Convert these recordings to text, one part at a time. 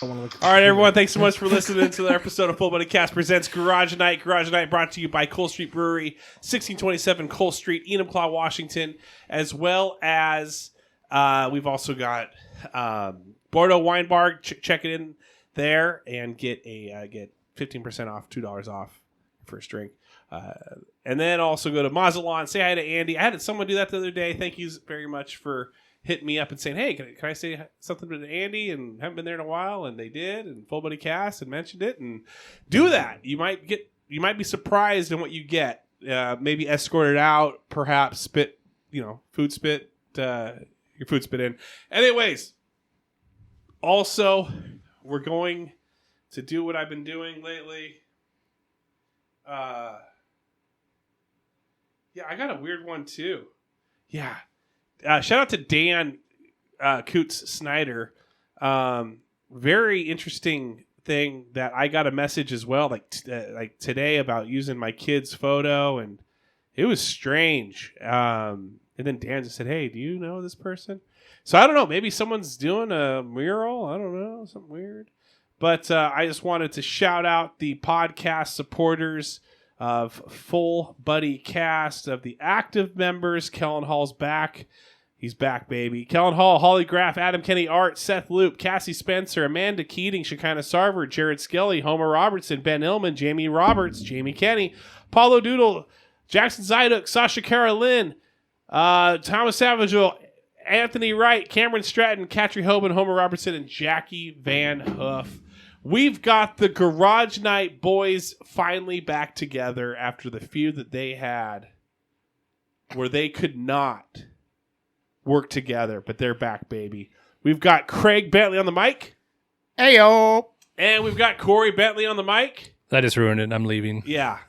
All right, everyone. Thanks so much for listening to the episode of Full Body Cast presents Garage Night. Garage Night brought to you by Cole Street Brewery, 1627 Cole Street, Enumclaw, Washington, as well as we've also got Bordeaux Wine Bar. Check it in there and get 15% off, $2 off first drink. And then also go to Mazatlan. Say hi to Andy. I had someone do that the other day. Thank you very much for hitting me up and saying, hey, can I say something to Andy? And haven't been there in a while. And they did. And Full Buddy Cast and mentioned it. And do that. You might be surprised in what you get. Maybe escorted out. Perhaps food spit. Your food spit in. Anyways. Also, we're going to do what I've been doing lately. Yeah, I got a weird one too. Yeah. Shout out to Dan Coots Snyder. Very interesting thing that I got a message as well, like today about using my kid's photo, and it was strange. And then Dan just said, hey, do you know this person? So I don't know. Maybe someone's doing a mural. I don't know. Something weird. But I just wanted to shout out the podcast supporters of Full Buddy Cast, of the active members. Kellen Hall's back. He's back, baby. Kellen Hall, Holly Graff, Adam Kenny Art, Seth Loop, Cassie Spencer, Amanda Keating, Shekinah Sarver, Jared Skelly, Homer Robertson, Ben Illman, Jamie Roberts, Jamie Kenny, Paulo Doodle, Jackson Zyduk, Sasha Carolyn, Thomas Savagel, Anthony Wright, Cameron Stratton, Katry Hoban, Homer Robertson, and Jackie Van Hoof. We've got the Garage Night boys finally back together after the feud that they had where they could not work together, but they're back, baby. We've got Craig Bentley on the mic. Heyo. And we've got Corey Bentley on the mic. I just ruined it. I'm leaving. Yeah.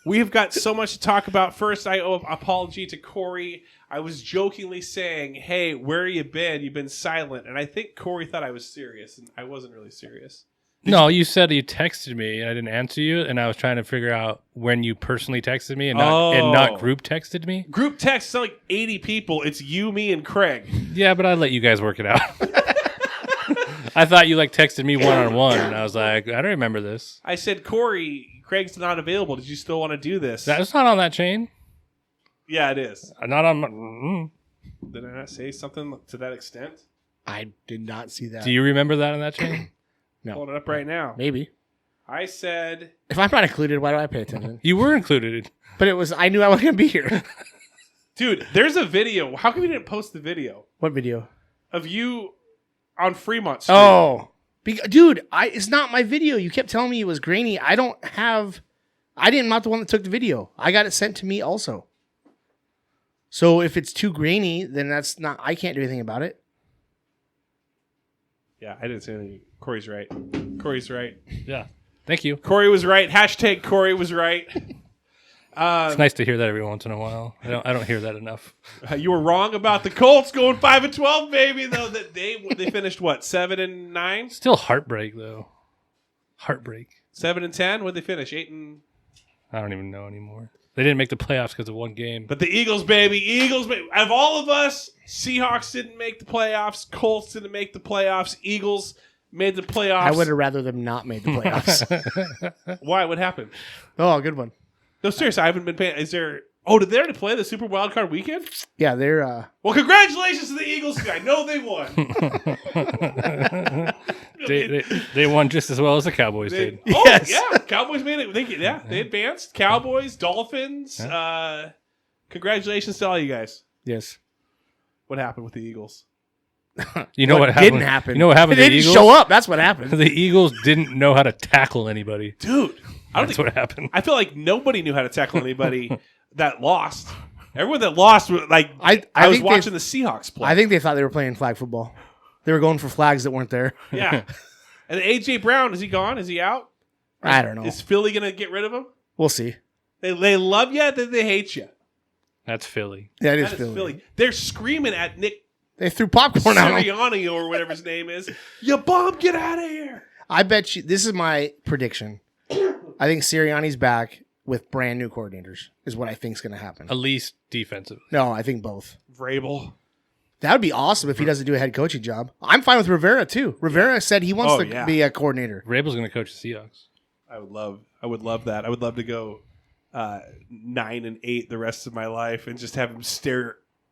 We've got so much to talk about. First, I owe an apology to Corey. I was jokingly saying, hey, where you been? You've been silent. And I think Corey thought I was serious, and I wasn't really serious. No, you said you texted me, and I didn't answer you, and I was trying to figure out when you personally texted me and not group texted me. Group text is like 80 people. It's you, me, and Craig. Yeah, but I let you guys work it out. I thought you texted me one-on-one, and I was like, I don't remember this. I said, Corey, Craig's not available. Did you still want to do this? That's not on that chain. Yeah, it is. Not on my... Did I not say something to that extent? I did not see that. Do you remember that on that chain? No. Hold it up right now. Maybe. I said... If I'm not included, why do I pay attention? You were included. But I knew I wasn't going to be here. Dude, there's a video. How come you didn't post the video? What video? Of you on Fremont Street. Oh. Dude, it's not my video. You kept telling me it was grainy. I'm not the one that took the video. I got it sent to me also. So if it's too grainy, then I can't do anything about it. Yeah, I didn't say anything. Corey's right. Corey's right. Yeah. Thank you. Corey was right. Hashtag Corey was right. It's nice to hear that every once in a while. I don't hear that enough. You were wrong about the Colts going 5-12, baby. Though that they finished what 7-9. Still heartbreak though. Heartbreak. 7-10. What'd they finish? 8 and. I don't even know anymore. They didn't make the playoffs because of one game. But the Eagles, baby, Eagles. Of all of us, Seahawks didn't make the playoffs. Colts didn't make the playoffs. Eagles made the playoffs. I would have rather them not made the playoffs. Why? What happened? Oh, good one. No, seriously, I haven't been paying. Is there? Oh, did they already play the Super Wild Card Weekend? Yeah, they're. Well, congratulations to the Eagles. I know they won. they won just as well as the Cowboys did. Oh, yes. Yeah. Cowboys made it. They advanced. Cowboys, Dolphins. Congratulations to all you guys. Yes. What happened with the Eagles? You know what happened? Didn't happen. You know what happened? They didn't show up. That's what happened. The Eagles didn't know how to tackle anybody. Dude. That's what happened. I feel like nobody knew how to tackle anybody that lost. Everyone that lost, I was watching the Seahawks play. I think they thought they were playing flag football. They were going for flags that weren't there. Yeah. And A.J. Brown, is he gone? Is he out? I don't know. Is Philly going to get rid of him? We'll see. They love you, then they hate you. That's Philly. Yeah, it is That Philly. They're screaming at Nick They threw popcorn at him. Sirianni or whatever his name is. You bum, get out of here. I bet you, this is my prediction. I think Sirianni's back with brand new coordinators is what I think is going to happen. At least defensive. No, I think both. Vrabel. That would be awesome if he doesn't do a head coaching job. I'm fine with Rivera too. Rivera said he wants to be a coordinator. Rabel's going to coach the Seahawks. I would love that. I would love to go 9-8 the rest of my life and just have him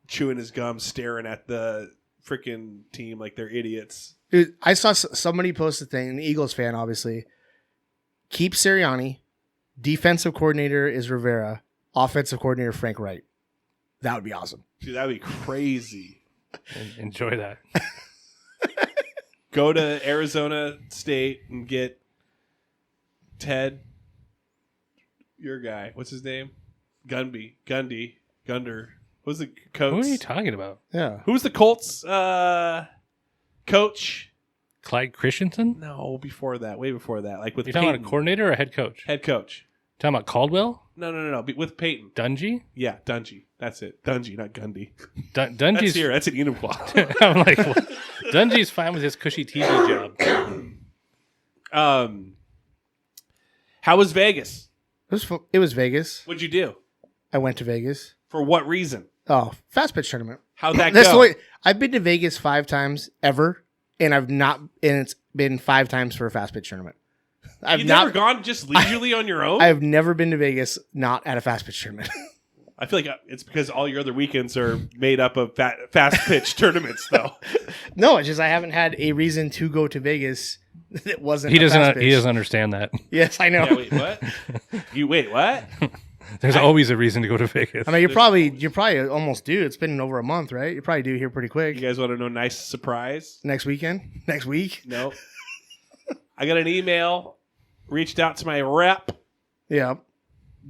chewing his gum, staring at the freaking team like they're idiots. Dude, I saw somebody post a thing, an Eagles fan, obviously. Keep Sirianni. Defensive coordinator is Rivera. Offensive coordinator Frank Wright. That would be awesome. Dude, that would be crazy. Enjoy that. Go to Arizona State and get Ted, your guy. What's his name? Gunder. Who's the coach? What are you talking about? Yeah. Who's the Colts coach? Clyde Christensen? No, before that. Way before that. Like with You're Peyton. talking about a coordinator or a head coach? Head coach. Talking about Caldwell? No. With Peyton. Dungy? Yeah, Dungy. That's it. Dungy, not Gundy. Dungy's That's here. That's an Enumclaw. I'm like, well, Dungy's fine with his cushy TV job. How was Vegas? It was Vegas. What'd you do? I went to Vegas. For what reason? Oh, fast pitch tournament. How'd that That's go? the way, I've been to Vegas 5 times ever, and it's been 5 times for a fast pitch tournament. You've never gone just leisurely on your own? I've never been to Vegas not at a fast pitch tournament. I feel like it's because all your other weekends are made up of fast pitch tournaments, though. No, it's just I haven't had a reason to go to Vegas that wasn't. He doesn't understand that. Yes, I know. Yeah, wait, what? Wait, what? There's always a reason to go to Vegas. I mean, you're probably almost due. It's been over a month, right? You're probably due here pretty quick. You guys want to know a nice surprise? Next weekend? Next week? No. I got an email. Reached out to my rep. Yeah.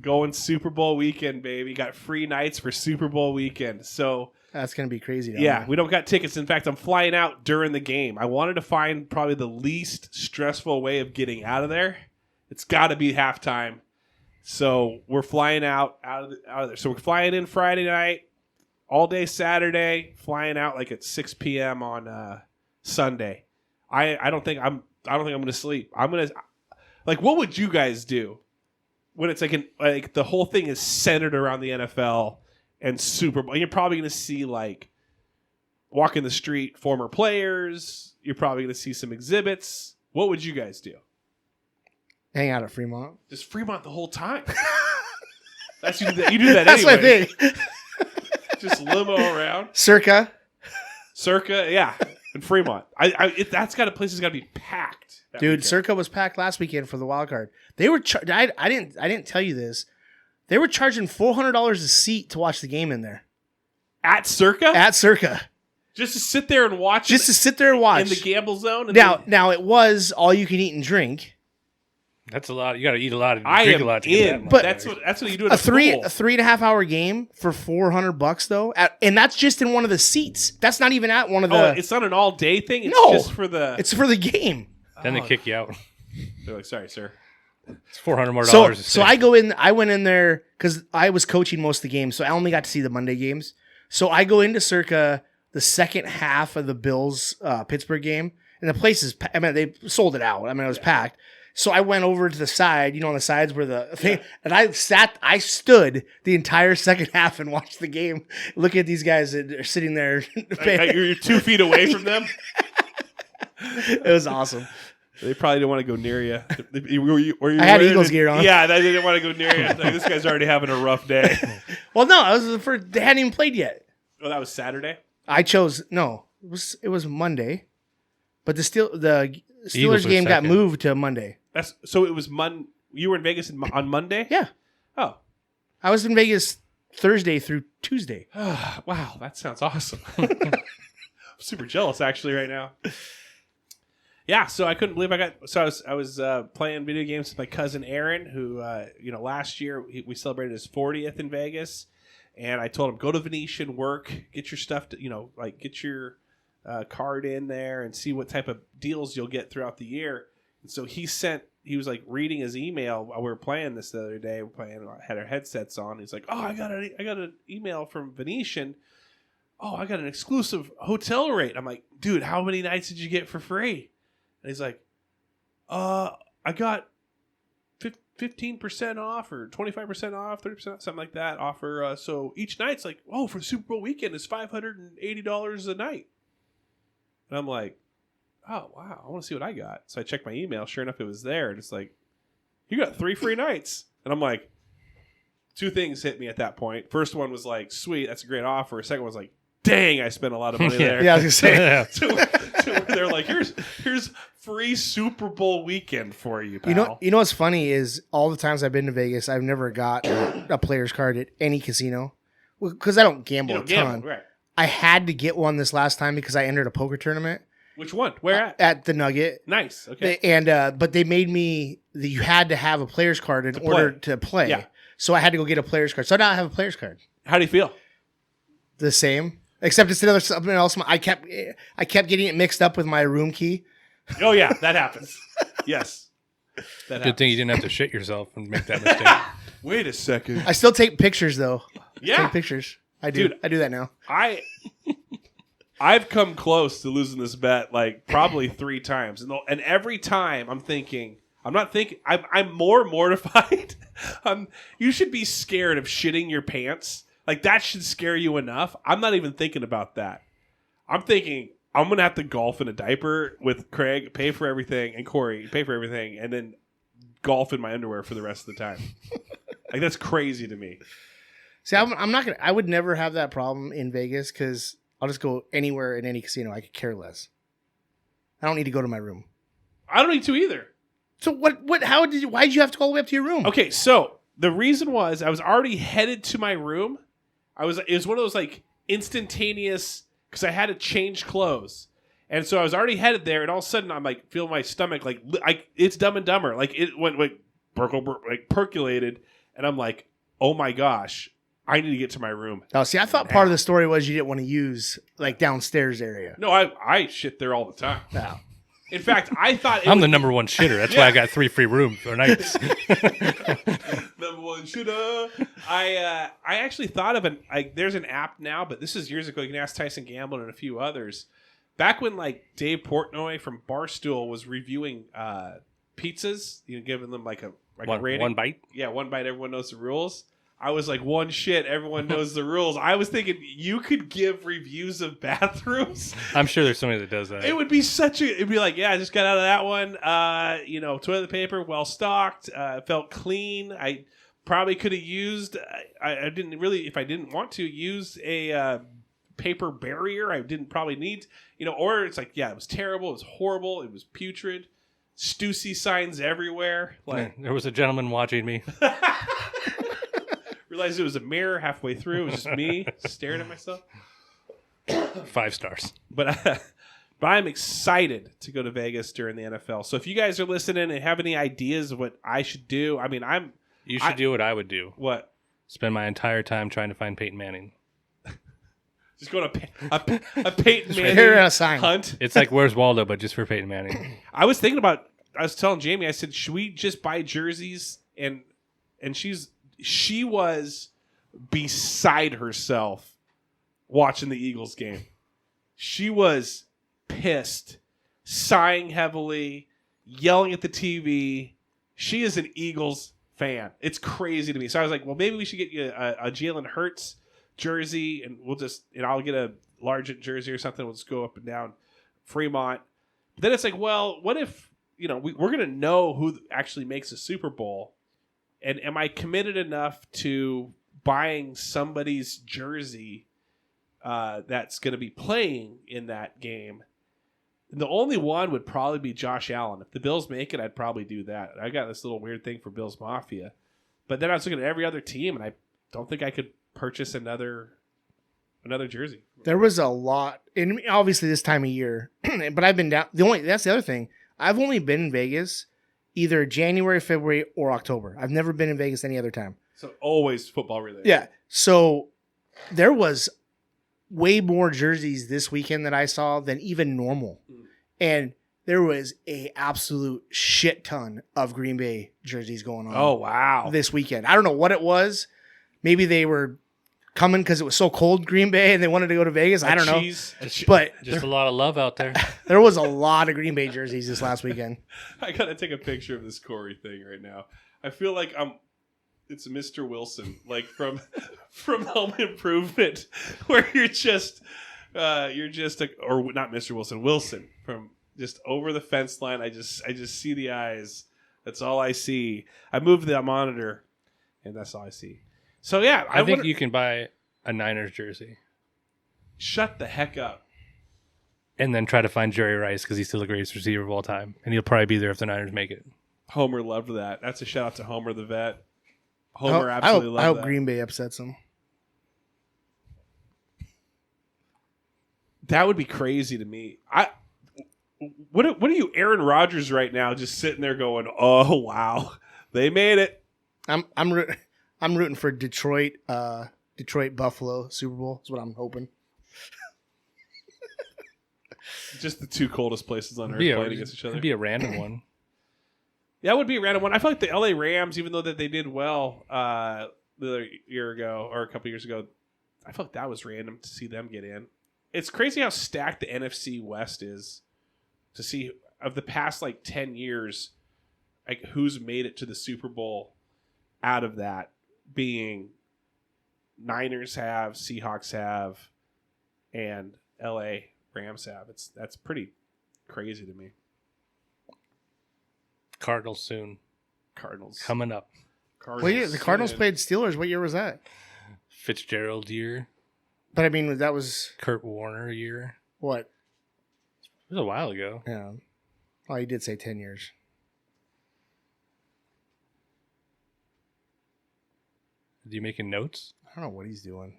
Going Super Bowl weekend, baby. Got free nights for Super Bowl weekend. So that's going to be crazy. Yeah, we don't got tickets. In fact, I'm flying out during the game. I wanted to find probably the least stressful way of getting out of there. It's got to be halftime. So we're flying out of there. So we're flying in Friday night, all day Saturday, flying out like at 6 p.m. on Sunday. I don't think I'm going to sleep. I'm going to what would you guys do when it's like the whole thing is centered around the NFL and Super Bowl? You're probably going to see walking the street former players. You're probably going to see some exhibits. What would you guys do? Hang out at Fremont. Just Fremont the whole time. You do that That's anyway. my thing. Just limo around. Circa, yeah, and Fremont. That's got a place that's got to be packed. Dude, weekend. Circa was packed last weekend for the wild card. They were. I didn't tell you this. They were charging $400 a seat to watch the game in there. At Circa. Just to sit there and watch. Just to sit there and watch in the gamble zone. Now it was all you can eat and drink. That's a lot. You got to eat a lot and I drink am a lot to in, get that much. but that's what you do. At A 3.5 pool. hour game for $400 though, and that's just in one of the seats. That's not even at one of the. It's not an all day thing. It's No. just for the. It's for the game. Then they kick you out. They're like, sorry, sir. It's $400 more. So I go in. I went in there because I was coaching most of the games, so I only got to see the Monday games. So I go into Circa the second half of the Bills Pittsburgh game, and the place is. I mean, they sold it out. I mean, it was packed. So I went over to the side, on the sides where the thing, and I stood the entire second half and watched the game, looking at these guys that are sitting there. You're 2 feet away from them. It was awesome. They probably didn't want to go near you. I had Eagles gear on. Yeah, they didn't want to go near you. Like, this guy's already having a rough day. Well, no, I was the first. They hadn't even played yet. Oh, that was Saturday? I chose no. It was Monday, but the Steelers Eagles were game got second. moved to Monday. So it was You were in Vegas on Monday? Yeah, Oh. I was in Vegas Thursday through Tuesday. Wow, that sounds awesome. I'm super jealous actually right now. Yeah, so I couldn't believe I was playing video games with my cousin Aaron, who last year we celebrated his 40th in Vegas, and I told him go to Venetian, work, get your stuff, get your card in there and see what type of deals you'll get throughout the year. And so he was reading his email while we were playing this the other day. Had our headsets on. He's like, "Oh, I got an email from Venetian. Oh, I got an exclusive hotel rate." I'm like, "Dude, how many nights did you get for free?" And he's like, I got 15% off or 25% off, 30%, something like that offer. So each night's like, oh, for the Super Bowl weekend, it's $580 a night. And I'm like, oh, wow, I want to see what I got. So I checked my email. Sure enough, it was there. And it's like, you got 3 free nights. And I'm like, 2 things hit me at that point. First one was like, sweet, that's a great offer. Second one was like, dang, I spent a lot of money there. Yeah, I was gonna say. to where they're like, here's free Super Bowl weekend for you, pal. You know what's funny is all the times I've been to Vegas, I've never got a player's card at any casino because I don't gamble a ton. Right. I had to get one this last time because I entered a poker tournament. Which one? Where at? At the Nugget. Nice. Okay. But they made me that you had to have a player's card in order to play. Yeah. So I had to go get a player's card. So now I have a player's card. How do you feel? The same, except it's another something else. I kept getting it mixed up with my room key. Oh yeah, that happens. Yes. Good thing you didn't have to shit yourself and make that mistake. Wait a second. I still take pictures though. Yeah. Take pictures. I do. Dude, I do that now. I've come close to losing this bet like probably 3 times, and every time I'm more mortified. You should be scared of shitting your pants. Like that should scare you enough. I'm not even thinking about that. I'm thinking I'm gonna have to golf in a diaper with Craig, pay for everything, and Corey pay for everything, and then golf in my underwear for the rest of the time. Like that's crazy to me. See, I'm not gonna. I would never have that problem in Vegas because I'll just go anywhere in any casino. I could care less. I don't need to go to my room. I don't need to either. So what? Why did you have to go all the way up to your room? Okay, so the reason was I was already headed to my room. It was one of those like instantaneous because I had to change clothes, and so I was already headed there, and all of a sudden I'm like feeling my stomach like it's Dumb and Dumber, like it went like percolated, and I'm like, oh my gosh, I need to get to my room. Oh, see, I thought part of the story was you didn't want to use like downstairs area. No, I shit there all the time. No. In fact, I thought I'm the number one shitter. That's why I got 3 free rooms or nights. Number one shitter. I actually thought of there's an app now, but this is years ago. You can ask Tyson Gamble and a few others. Back when like Dave Portnoy from Barstool was reviewing pizzas, giving them like a rating. 1 bite. Yeah, 1 bite. Everyone knows the rules. I was like, one shit, everyone knows the rules. I was thinking you could give reviews of bathrooms. I'm sure there's somebody that does that. It would be it'd be like, yeah, I just got out of that one. Toilet paper, well stocked, felt clean. I probably could have used, I didn't really, if I didn't want to, use a paper barrier. I didn't probably need, or it's like, yeah, it was terrible. It was horrible. It was putrid. Stussy signs everywhere. Like there was a gentleman watching me. Realized it was a mirror halfway through. It was just me staring at myself. 5 stars. But I'm excited to go to Vegas during the NFL. So if you guys are listening and have any ideas of what I should do, I mean, You should do what I would do. What? Spend my entire time trying to find Peyton Manning. Just go to a Peyton Manning Here a sign. hunt. It's like Where's Waldo, but just for Peyton Manning. I was telling Jamie, I said, should we just buy jerseys? And she was beside herself watching the Eagles game. She was pissed, sighing heavily, yelling at the TV. She is an Eagles fan. It's crazy to me. So I was like, well, maybe we should get you a Jalen Hurts jersey, and I'll get a large jersey or something. We'll just go up and down Fremont. But then it's like, well, what if, we're going to know who actually makes a Super Bowl? And am I committed enough to buying somebody's jersey that's going to be playing in that game? And the only one would probably be Josh Allen. If the Bills make it, I'd probably do that. I got this little weird thing for Bills Mafia. But then I was looking at every other team, and I don't think I could purchase another jersey. There was a lot, and obviously this time of year, but I've been down. That's the other thing. I've only been in Vegas either January, February, or October. I've never been in Vegas any other time. So always football related. Yeah. So there was way more jerseys this weekend that I saw than even normal. And there was a absolute shit ton of Green Bay jerseys going on. Oh, wow. This weekend. I don't know what it was. Maybe they were coming because it was so cold, Green Bay, and they wanted to go to Vegas. I don't know. But just a lot of love out there. There was a lot of Green Bay jerseys this last weekend. I got to take a picture of this Corey thing right now. I feel like it's Mr. Wilson, like from Home Improvement, where you're just or not Mr. Wilson from just over the fence line. I just see the eyes. That's all I see. I move the monitor, and that's all I see. So yeah, I think you can buy a Niners jersey. Shut the heck up. And then try to find Jerry Rice because he's still the greatest receiver of all time. And he'll probably be there if the Niners make it. Homer loved that. That's a shout out to Homer the vet. Homer absolutely loved that. I hope Green Bay upsets him. That would be crazy to me. What are you, Aaron Rodgers, right now, just sitting there going, "Oh wow, they made it." I'm rooting for Detroit Buffalo Super Bowl. That's what I'm hoping. Just the two coldest places on earth playing against each other. It'd be a random one. Yeah, it would be a random one. I feel like the LA Rams, even though that they did well the other year ago or a couple years ago, I felt like that was random to see them get in. It's crazy how stacked the NFC West is. To see of the past like 10 years, like who's made it to the Super Bowl out of that, being Niners have, Seahawks have, and LA Rams have. That's pretty crazy to me. Cardinals soon. Cardinals coming up. Well, yeah, the Cardinals played Steelers. What year was that? Fitzgerald year. But I mean, that was Kurt Warner year. What? It was a while ago. Yeah. Oh, you did say 10 years. Are you making notes? I don't know what he's doing.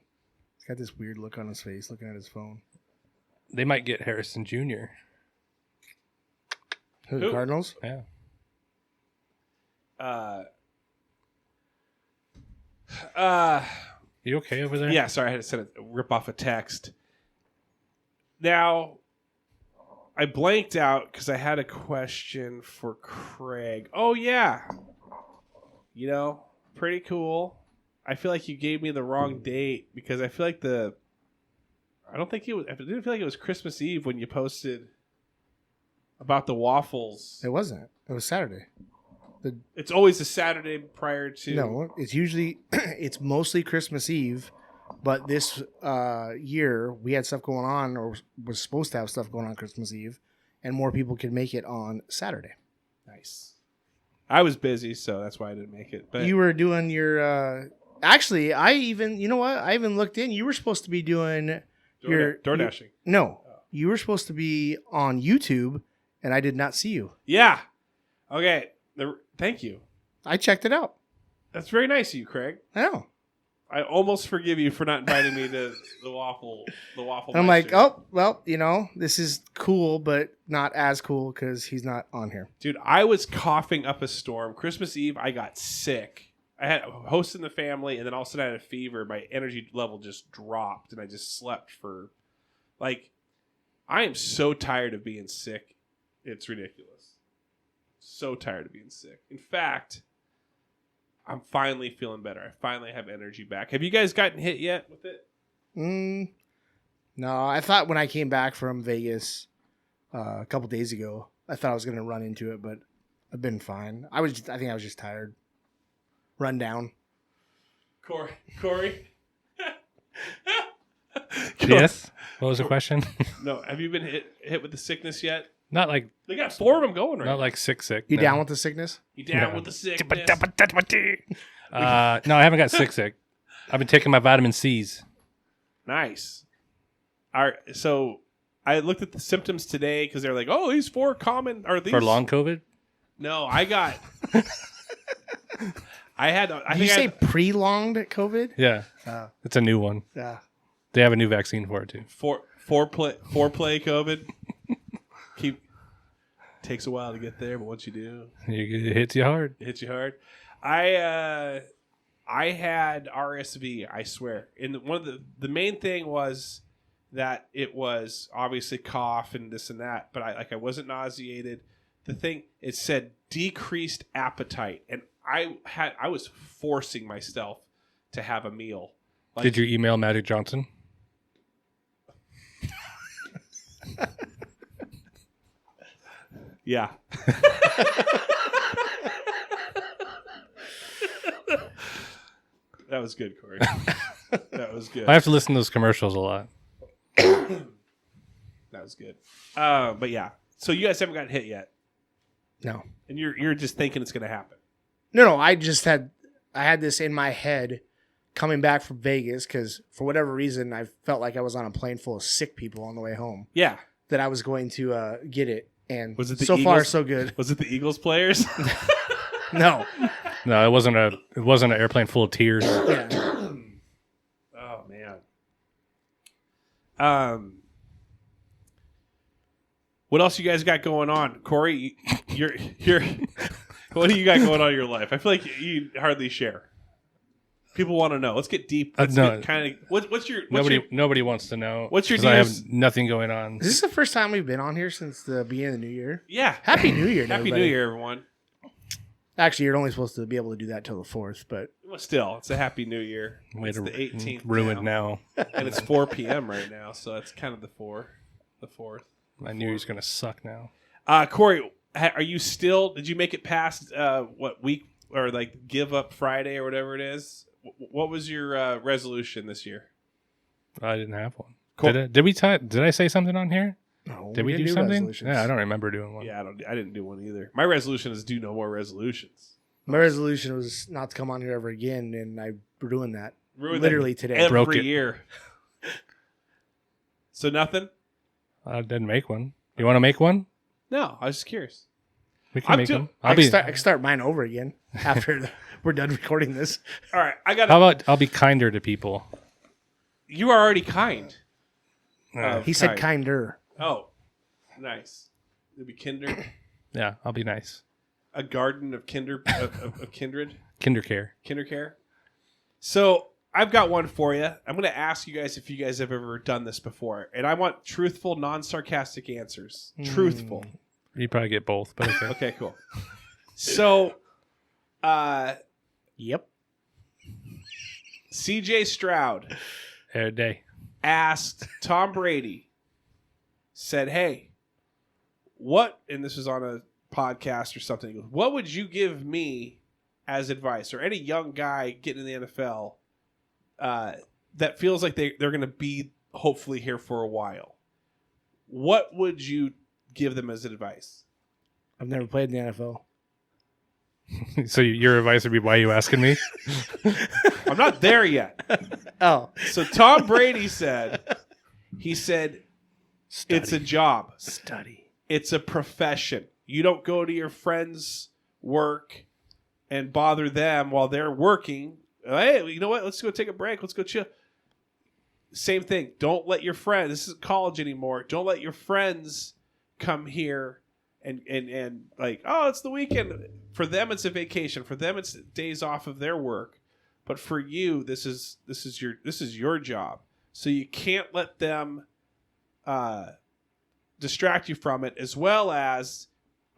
He's got this weird look on his face looking at his phone. They might get Harrison Jr. Who? The Cardinals? Yeah. You okay over there? Yeah, sorry, I had to rip off a text. Now, I blanked out because I had a question for Craig. Oh, yeah. You know, pretty cool. I feel like you gave me the wrong date because I feel like I didn't feel like it was Christmas Eve when you posted about the waffles. It wasn't. It was Saturday. It's always a Saturday prior to. No, it's mostly Christmas Eve, but this year we had stuff going on, or was supposed to have stuff going on Christmas Eve, and more people could make it on Saturday. Nice. I was busy, so that's why I didn't make it. But you were doing your. Actually, I even looked in. You were supposed to be doing your DoorDashing. No, you were supposed to be on YouTube, and I did not see you. Yeah. Okay. Thank you. I checked it out. That's very nice of you, Craig. I know. I almost forgive you for not inviting me to the waffle. And I'm like, oh, well, this is cool, but not as cool because he's not on here. Dude, I was coughing up a storm. Christmas Eve, I got sick. I had a host in the family, and then all of a sudden I had a fever. My energy level just dropped, and I just slept for, I am so tired of being sick. It's ridiculous. So tired of being sick. In fact, I'm finally feeling better. I finally have energy back. Have you guys gotten hit yet with it? No, I thought when I came back from Vegas a couple days ago, I thought I was going to run into it, but I've been fine. I think I was just tired. Run down. Corey? Yes? What was the question? No. Have you been hit with the sickness yet? Not like... They got 4 of them going right now. Not like sick. You down with the sickness? You down with the sickness? No, I haven't got sick. I've been taking my vitamin C's. Nice. All right, so I looked at the symptoms today because they're like, oh, these 4 common... Are these... For long COVID? No, I got... Did you say prolonged COVID? Yeah. It's a new one. Yeah. They have a new vaccine for it, too. Foreplay COVID. Takes a while to get there, but once you do, it hits you hard. It hits you hard. I had RSV. I swear. And one of the main thing was that it was obviously cough and this and that, but I wasn't nauseated. The thing, it said decreased appetite, and I was forcing myself to have a meal. Did you email Magic Johnson? Yeah. That was good, Corey. That was good. I have to listen to those commercials a lot. That was good. But yeah, so you guys haven't gotten hit yet, No. and you're just thinking it's going to happen. No. I had this in my head coming back from Vegas because for whatever reason I felt like I was on a plane full of sick people on the way home. Yeah. That I was going to get it, and Was it the so far Eagles? so good. Was it the Eagles players? No. No, it wasn't an airplane full of tears. Yeah. Oh man. What else you guys got going on, Corey? You're what do you got going on in your life? I feel like you hardly share. People want to know. Let's get deep. Let's No. get kind of. What's your Nobody wants to know. What's your 'cause I have deals? nothing going on. Is this the first time we've been on here since the beginning of the new year? Yeah. Happy New Year, to Happy New everybody. Year, everyone. Actually, you're only supposed to be able to do that till the 4th, but Well, still, it's a Happy New Year. Way It's to the 18th ruin now. and it's 4 p.m. right now, so that's kind of the 4th. My New Year's gonna suck now. Corey, are you still? Did you make it past what week or like Give Up Friday or whatever it is? What was your resolution this year? I didn't have one. Cool. Did I say something on here? no, Did we do didn't something? resolutions. Yeah, I don't remember doing one. Yeah, I didn't do one either. My resolution is do no more resolutions. My resolution was not to come on here ever again, and I ruined that. Ruined Literally that today. every Broke it. year. So nothing? I didn't make one. You want to make one? No, I was just curious. We can I'm make too- them. I can start mine over again after we're done recording this. All right, I got. How about I'll be kinder to people? You are already kind. He said kinder. Oh, nice. It'd be kinder. Yeah, I'll be nice. A garden of of kindred. Kindercare. So I've got one for you. I'm going to ask you guys if you guys have ever done this before, and I want truthful, non-sarcastic answers. Truthful. You probably get both, but okay. Okay, cool. So, Yep. CJ Stroud Every day. asked Tom Brady, said, "Hey, what?" And this was on a podcast or something. He goes, "What would you give me as advice, or any young guy getting in the NFL that feels like they're going to be hopefully here for a while? What would you give them as advice?" I've never played in the NFL. So your advice would be, why are you asking me? I'm not there yet. Oh. So Tom Brady said, it's a job. Study. It's a profession. You don't go to your friends' work and bother them while they're working. Hey, you know what? Let's go take a break. Let's go chill. Same thing. Don't let your friends, this isn't college anymore. Don't let your friends come here and like, oh, it's the weekend. For them, it's a vacation. For them, it's days off of their work. But for you, this is your job. So you can't let them distract you from it, as well as,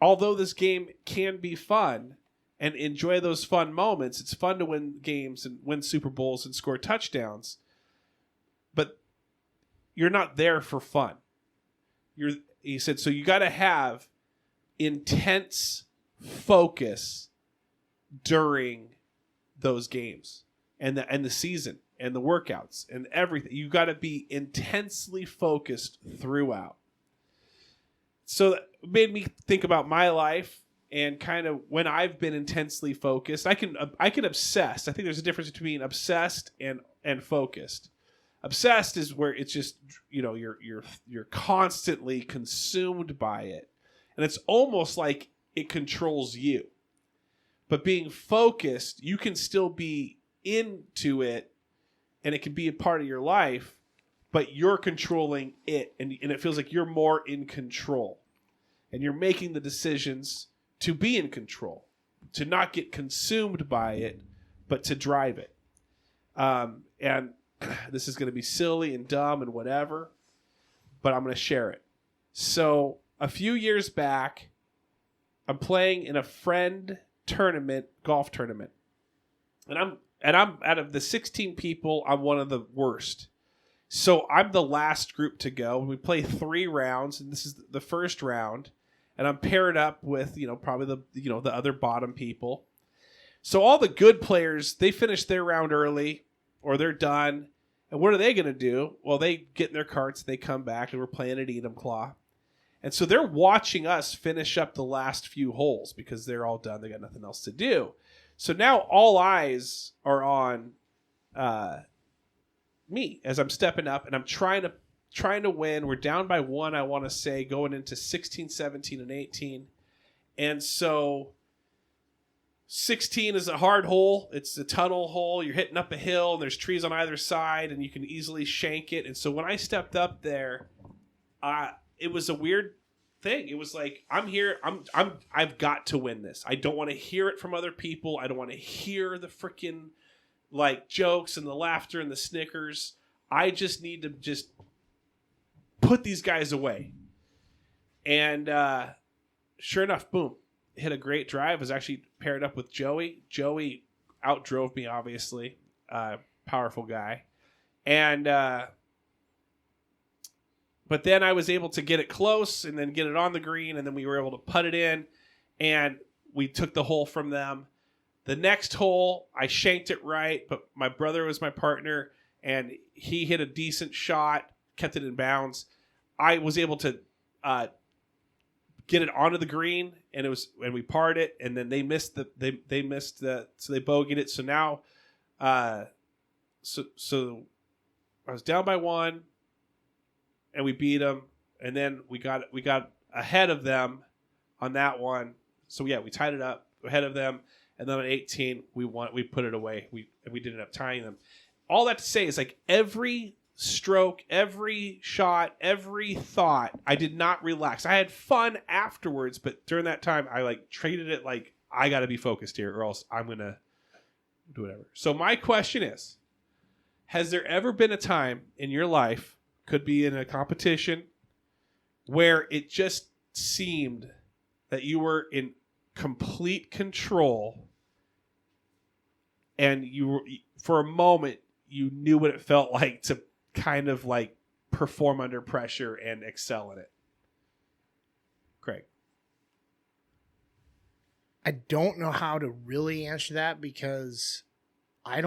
although this game can be fun and enjoy those fun moments, it's fun to win games and win Super Bowls and score touchdowns, but you're not there for fun. He said, so you got to have intense focus during those games and the season and the workouts and everything. You got to be intensely focused throughout. So that made me think about my life and kind of when I've been intensely focused. I can obsess. I think there's a difference between obsessed and focused. Obsessed is where it's just, you know, you're constantly consumed by it, and it's almost like it controls you. But being focused, you can still be into it, and it can be a part of your life, but you're controlling it, and it feels like you're more in control, and you're making the decisions to be in control, to not get consumed by it, but to drive it. And this is going to be silly and dumb and whatever, but I'm going to share it. So a few years back, I'm playing in a friend tournament, golf tournament, and I'm out of the 16 people, I'm one of the worst. So I'm the last group to go. We play 3 rounds, and this is the first round, and I'm paired up with, probably the other bottom people. So all the good players, they finish their round early or they're done. And what are they going to do? Well, they get in their carts, they come back, and we're playing at Claw. And so they're watching us finish up the last few holes because they're all done. They got nothing else to do. So now all eyes are on me as I'm stepping up, and I'm trying to win. We're down by 1, I want to say, going into 16, 17, and 18. And so 16 is a hard hole. It's a tunnel hole. You're hitting up a hill, and there's trees on either side, and you can easily shank it. And so when I stepped up there, it was a weird thing. It was like, I'm here. I've got to win this. I don't want to hear it from other people. I don't want to hear the freaking like jokes and the laughter and the snickers. I just need to just put these guys away. And sure enough, boom. Hit a great drive. Was actually paired up with Joey. Joey outdrove me, obviously. Powerful guy. And but then I was able to get it close and then get it on the green, and then we were able to putt it in, and we took the hole from them. The next hole, I shanked it right, but my brother was my partner, and he hit a decent shot, kept it in bounds. I was able to get it onto the green, and we parred it, and then they missed so they bogeyed it. So now, so I was down by 1, and we beat them, and then we got ahead of them on that one. So yeah, we tied it up ahead of them, and then on 18 we won. We put it away. We did end up tying them. All that to say is like every stroke, every shot, every thought, I did not relax. I had fun afterwards, but during that time, I like treated it like I got to be focused here, or else I'm gonna do whatever. So my question is: has there ever been a time in your life, could be in a competition, where it just seemed that you were in complete control, and you were, for a moment, you knew what it felt like to kind of like perform under pressure and excel in it? Craig. I don't know how to really answer that because I've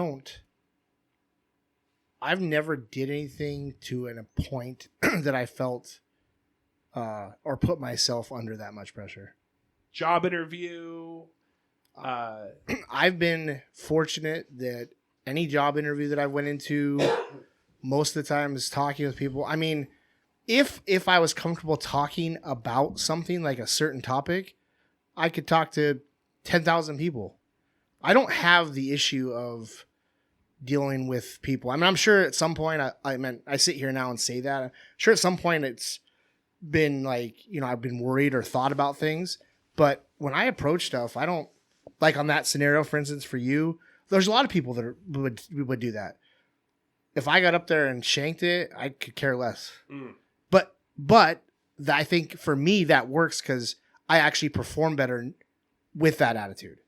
never did anything to a point that I felt or put myself under that much pressure. Job interview. I've been fortunate that any job interview that I went into, most of the time is talking with people. I mean, if I was comfortable talking about something like a certain topic, I could talk to 10,000 people. I don't have the issue of dealing with people. I mean, I'm sure at some point, I sit here now and say that. I'm sure at some point it's been like, I've been worried or thought about things. But when I approach stuff, I don't, like on that scenario, for instance, for you, there's a lot of people that would do that. If I got up there and shanked it, I could care less. Mm. But I think for me that works because I actually perform better with that attitude.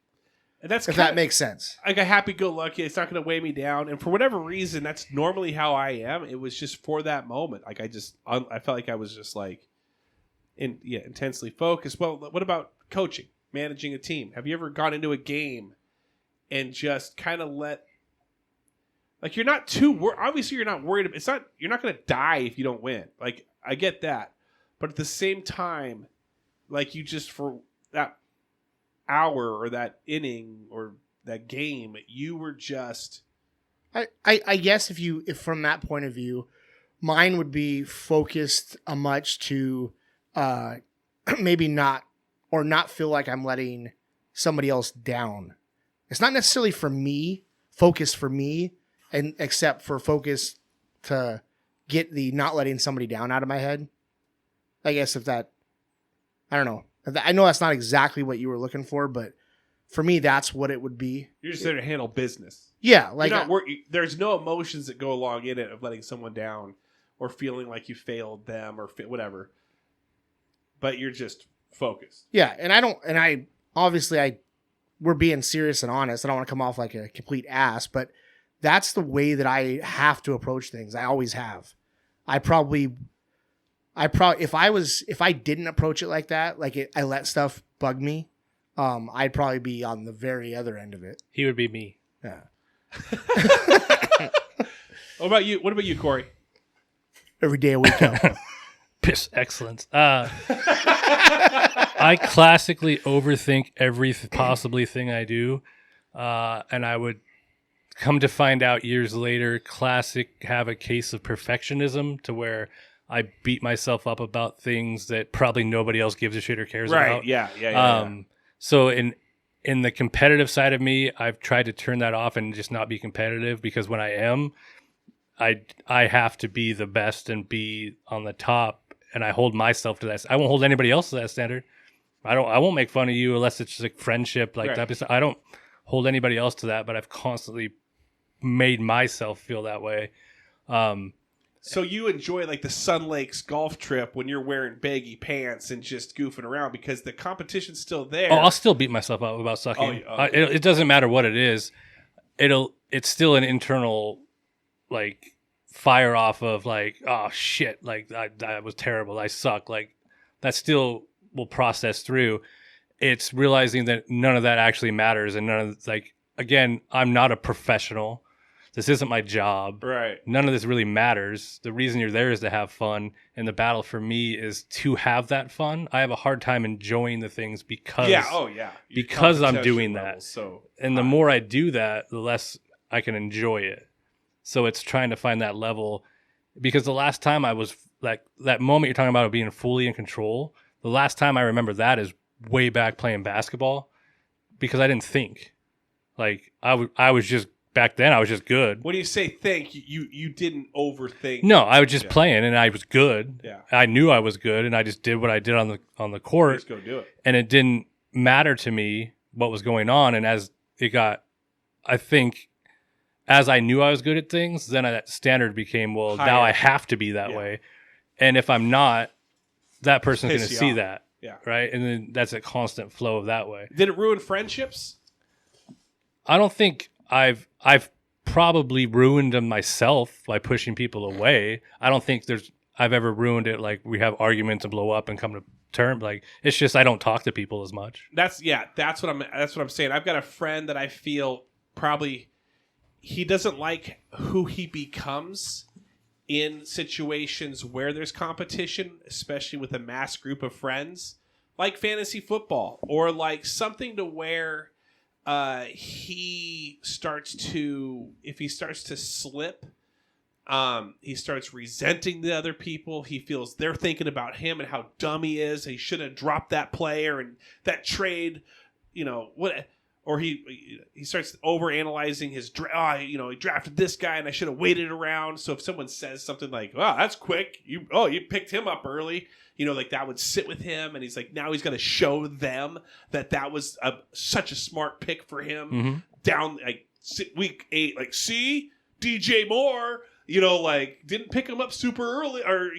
And that's if that makes sense. Like a happy-go-lucky, it's not going to weigh me down. And for whatever reason, that's normally how I am. It was just for that moment. Like I felt like I was just like, intensely focused. Well, what about coaching, managing a team? Have you ever gone into a game and just kind of like you're not obviously you're not worried. You're not going to die if you don't win. Like I get that, but at the same time, like you just for that hour or that inning or that game, you were just. I guess if from that point of view, mine would be focused a much to maybe not feel like I'm letting somebody else down. It's not necessarily focused for me, and except for focus to get the not letting somebody down out of my head. I guess I don't know. I know that's not exactly what you were looking for, but for me, that's what it would be. You're just there to handle business. Yeah. Like there's no emotions that go along in it of letting someone down or feeling like you failed them or whatever. But you're just focused. Yeah. We're being serious and honest. I don't want to come off like a complete ass, but that's the way that I have to approach things. I always have. If I didn't approach it like that, I let stuff bug me, I'd probably be on the very other end of it. He would be me. Yeah. What about you? What about you, Corey? Every day I wake up. Piss excellence. I classically overthink every possibly thing I do. And I would come to find out years later, have a case of perfectionism to where I beat myself up about things that probably nobody else gives a shit or cares about. Right, yeah. So in the competitive side of me, I've tried to turn that off and just not be competitive, because when I am, I have to be the best and be on the top, and I hold myself to that. I won't hold anybody else to that standard. I won't make fun of you unless it's just like friendship, like that. I don't hold anybody else to that, but I've constantly made myself feel that way. So you enjoy like the Sun Lakes golf trip when you're wearing baggy pants and just goofing around because the competition's still there. Oh, I'll still beat myself up about sucking. It doesn't matter what it is. It's still an internal like fire off of like, oh shit, like that was terrible. I suck. Like that still will process through. It's realizing that none of that actually matters, and none of like, again, I'm not a professional. This isn't my job. Right. None of this really matters. The reason you're there is to have fun. And the battle for me is to have that fun. I have a hard time enjoying the things because because I'm doing that. And the more I do that, the less I can enjoy it. So it's trying to find that level, because the last time I was like that moment you're talking about of being fully in control, the last time I remember that is way back playing basketball, because I didn't think. Like I was just back then I was just good. When you say think, you didn't overthink. No, I was just playing and I was good. Yeah. I knew I was good and I just did what I did on the court. Just go do it. And it didn't matter to me what was going on. And as it got, I think, as I knew I was good at things, then that standard became, well, higher. Now I have to be that way. And if I'm not, that person's going to see that. Yeah. Right. And then that's a constant flow of that way. Did it ruin friendships? I don't think I've probably ruined them myself by pushing people away. I don't think I've ever ruined it. Like we have arguments and blow up and come to terms. Like it's just, I don't talk to people as much. That's what I'm saying. I've got a friend that I feel probably he doesn't like who he becomes in situations where there's competition, especially with a mass group of friends, like fantasy football or like something to where if he starts to slip, he starts resenting the other people. He feels they're thinking about him and how dumb he is. He should have dropped that player and that trade, or he starts over analyzing his he drafted this guy and I should have waited around. So if someone says something like, "Oh, that's quick. You picked him up early." Like that would sit with him, and he's like, now he's going to show them that was such a smart pick for him down like week 8. Like, see, DJ Moore, didn't pick him up super early, or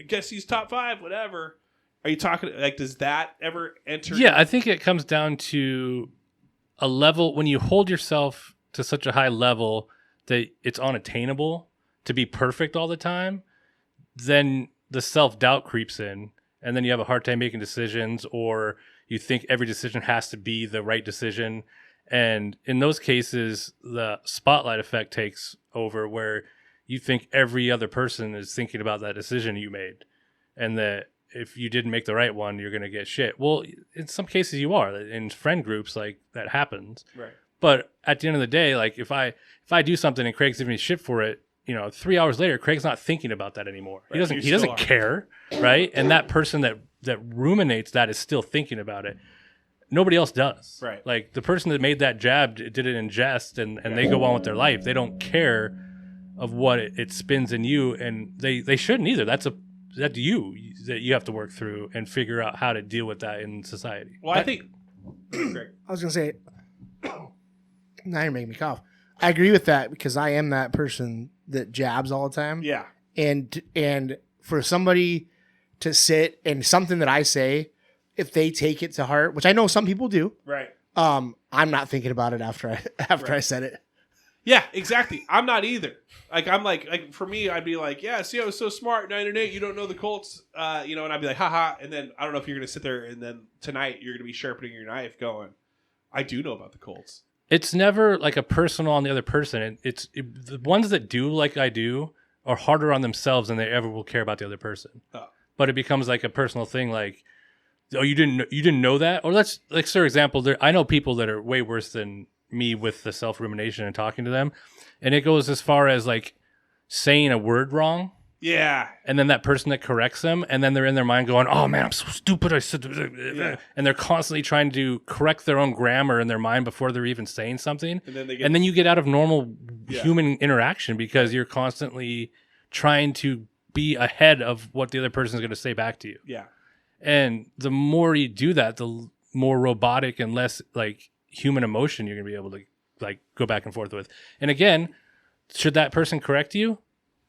guess he's top 5, whatever. Are you talking like, does that ever enter? Yeah, I think it comes down to a level when you hold yourself to such a high level that it's unattainable to be perfect all the time, then the self-doubt creeps in, and then you have a hard time making decisions, or you think every decision has to be the right decision. And in those cases, the spotlight effect takes over, where you think every other person is thinking about that decision you made, and that if you didn't make the right one, you're going to get shit. Well, in some cases you are. In friend groups, like, that happens. Right. But at the end of the day, like, if I do something and Craig's giving me shit for it, 3 hours later, Craig's not thinking about that anymore. Right. He doesn't care, right? And that person that ruminates that is still thinking about it. Nobody else does. Right. Like, the person that made that jab did it in jest, and they go on with their life. They don't care of what it spins in you, and they shouldn't either. That's you that you have to work through and figure out how to deal with that in society. Well, I think I was gonna say, now you're making me cough. I agree with that, because I am that person that jabs all the time. Yeah. And for somebody to sit and something that I say, if they take it to heart, which I know some people do, right? I'm not thinking about it after I said it. Yeah, exactly. I'm not either. Like I'm like for me, I'd be like, yeah, see, I was so smart, 9-8. You don't know the Colts, and I'd be like, haha. And then I don't know if you're gonna sit there and then tonight you're gonna be sharpening your knife, going, I do know about the Colts. It's never like a personal on the other person. The ones that do like I do are harder on themselves than they ever will care about the other person. Oh. But it becomes like a personal thing. Like, oh, you didn't know that? Or let's like, for example, I know people that are way worse than me with the self rumination and talking to them, and it goes as far as like saying a word wrong. Yeah. And then that person that corrects them, and then they're in their mind going, oh man, I'm so stupid. I said, and they're constantly trying to correct their own grammar in their mind before they're even saying something. And then you get out of normal human interaction because you're constantly trying to be ahead of what the other person is going to say back to you. Yeah. And the more you do that, the more robotic and less like human emotion you're going to be able to like go back and forth with. And again, should that person correct you?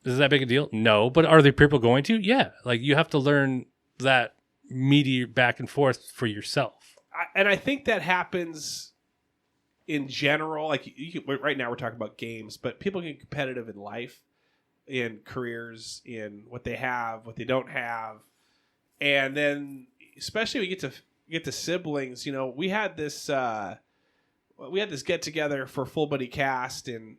Is that big a deal? No. But are there people going to? Yeah. Like you have to learn that media back and forth for yourself. And I think that happens in general. Like right now we're talking about games, but people get competitive in life, in careers, in what they have, what they don't have. And then especially when we get to siblings, we had this get together for Full Buddy Cast, and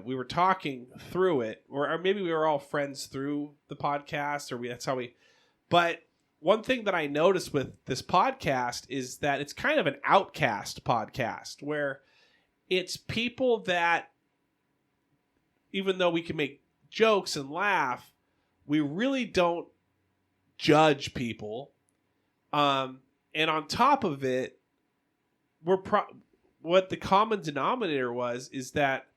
we were talking through it, or maybe we were all friends through the podcast, that's how we. But one thing that I noticed with this podcast is that it's kind of an outcast podcast, where it's people that, even though we can make jokes and laugh, we really don't judge people, and on top of it, what the common denominator is that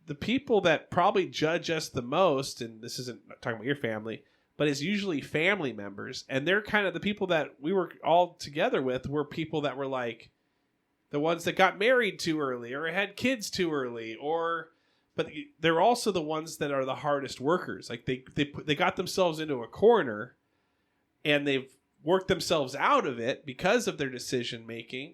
the people that probably judge us the most, and this isn't talking about your family, but it's usually family members, and they're kind of the people that we were all together with were people that were like the ones that got married too early or had kids too early, but they're also the ones that are the hardest workers. Like they got themselves into a corner, and they've worked themselves out of it because of their decision making.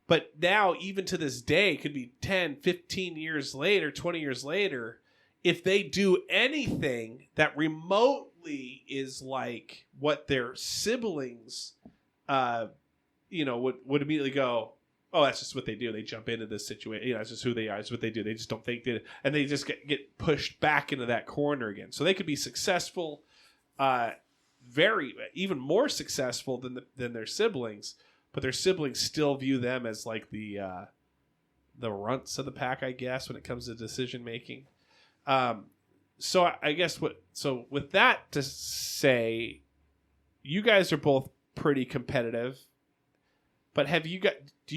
But now, even to this day, could be 10, 15 years later, 20 years later, if they do anything that remotely is like what their siblings, would immediately go, oh, that's just what they do. They jump into this situation. It's just who they are. It's what they do. They just don't think that, and they just get pushed back into that corner again. So they could be successful, even more successful than their siblings, but their siblings still view them as like the runts of the pack, I guess, when it comes to decision making. So I guess with that to say, you guys are both pretty competitive, but do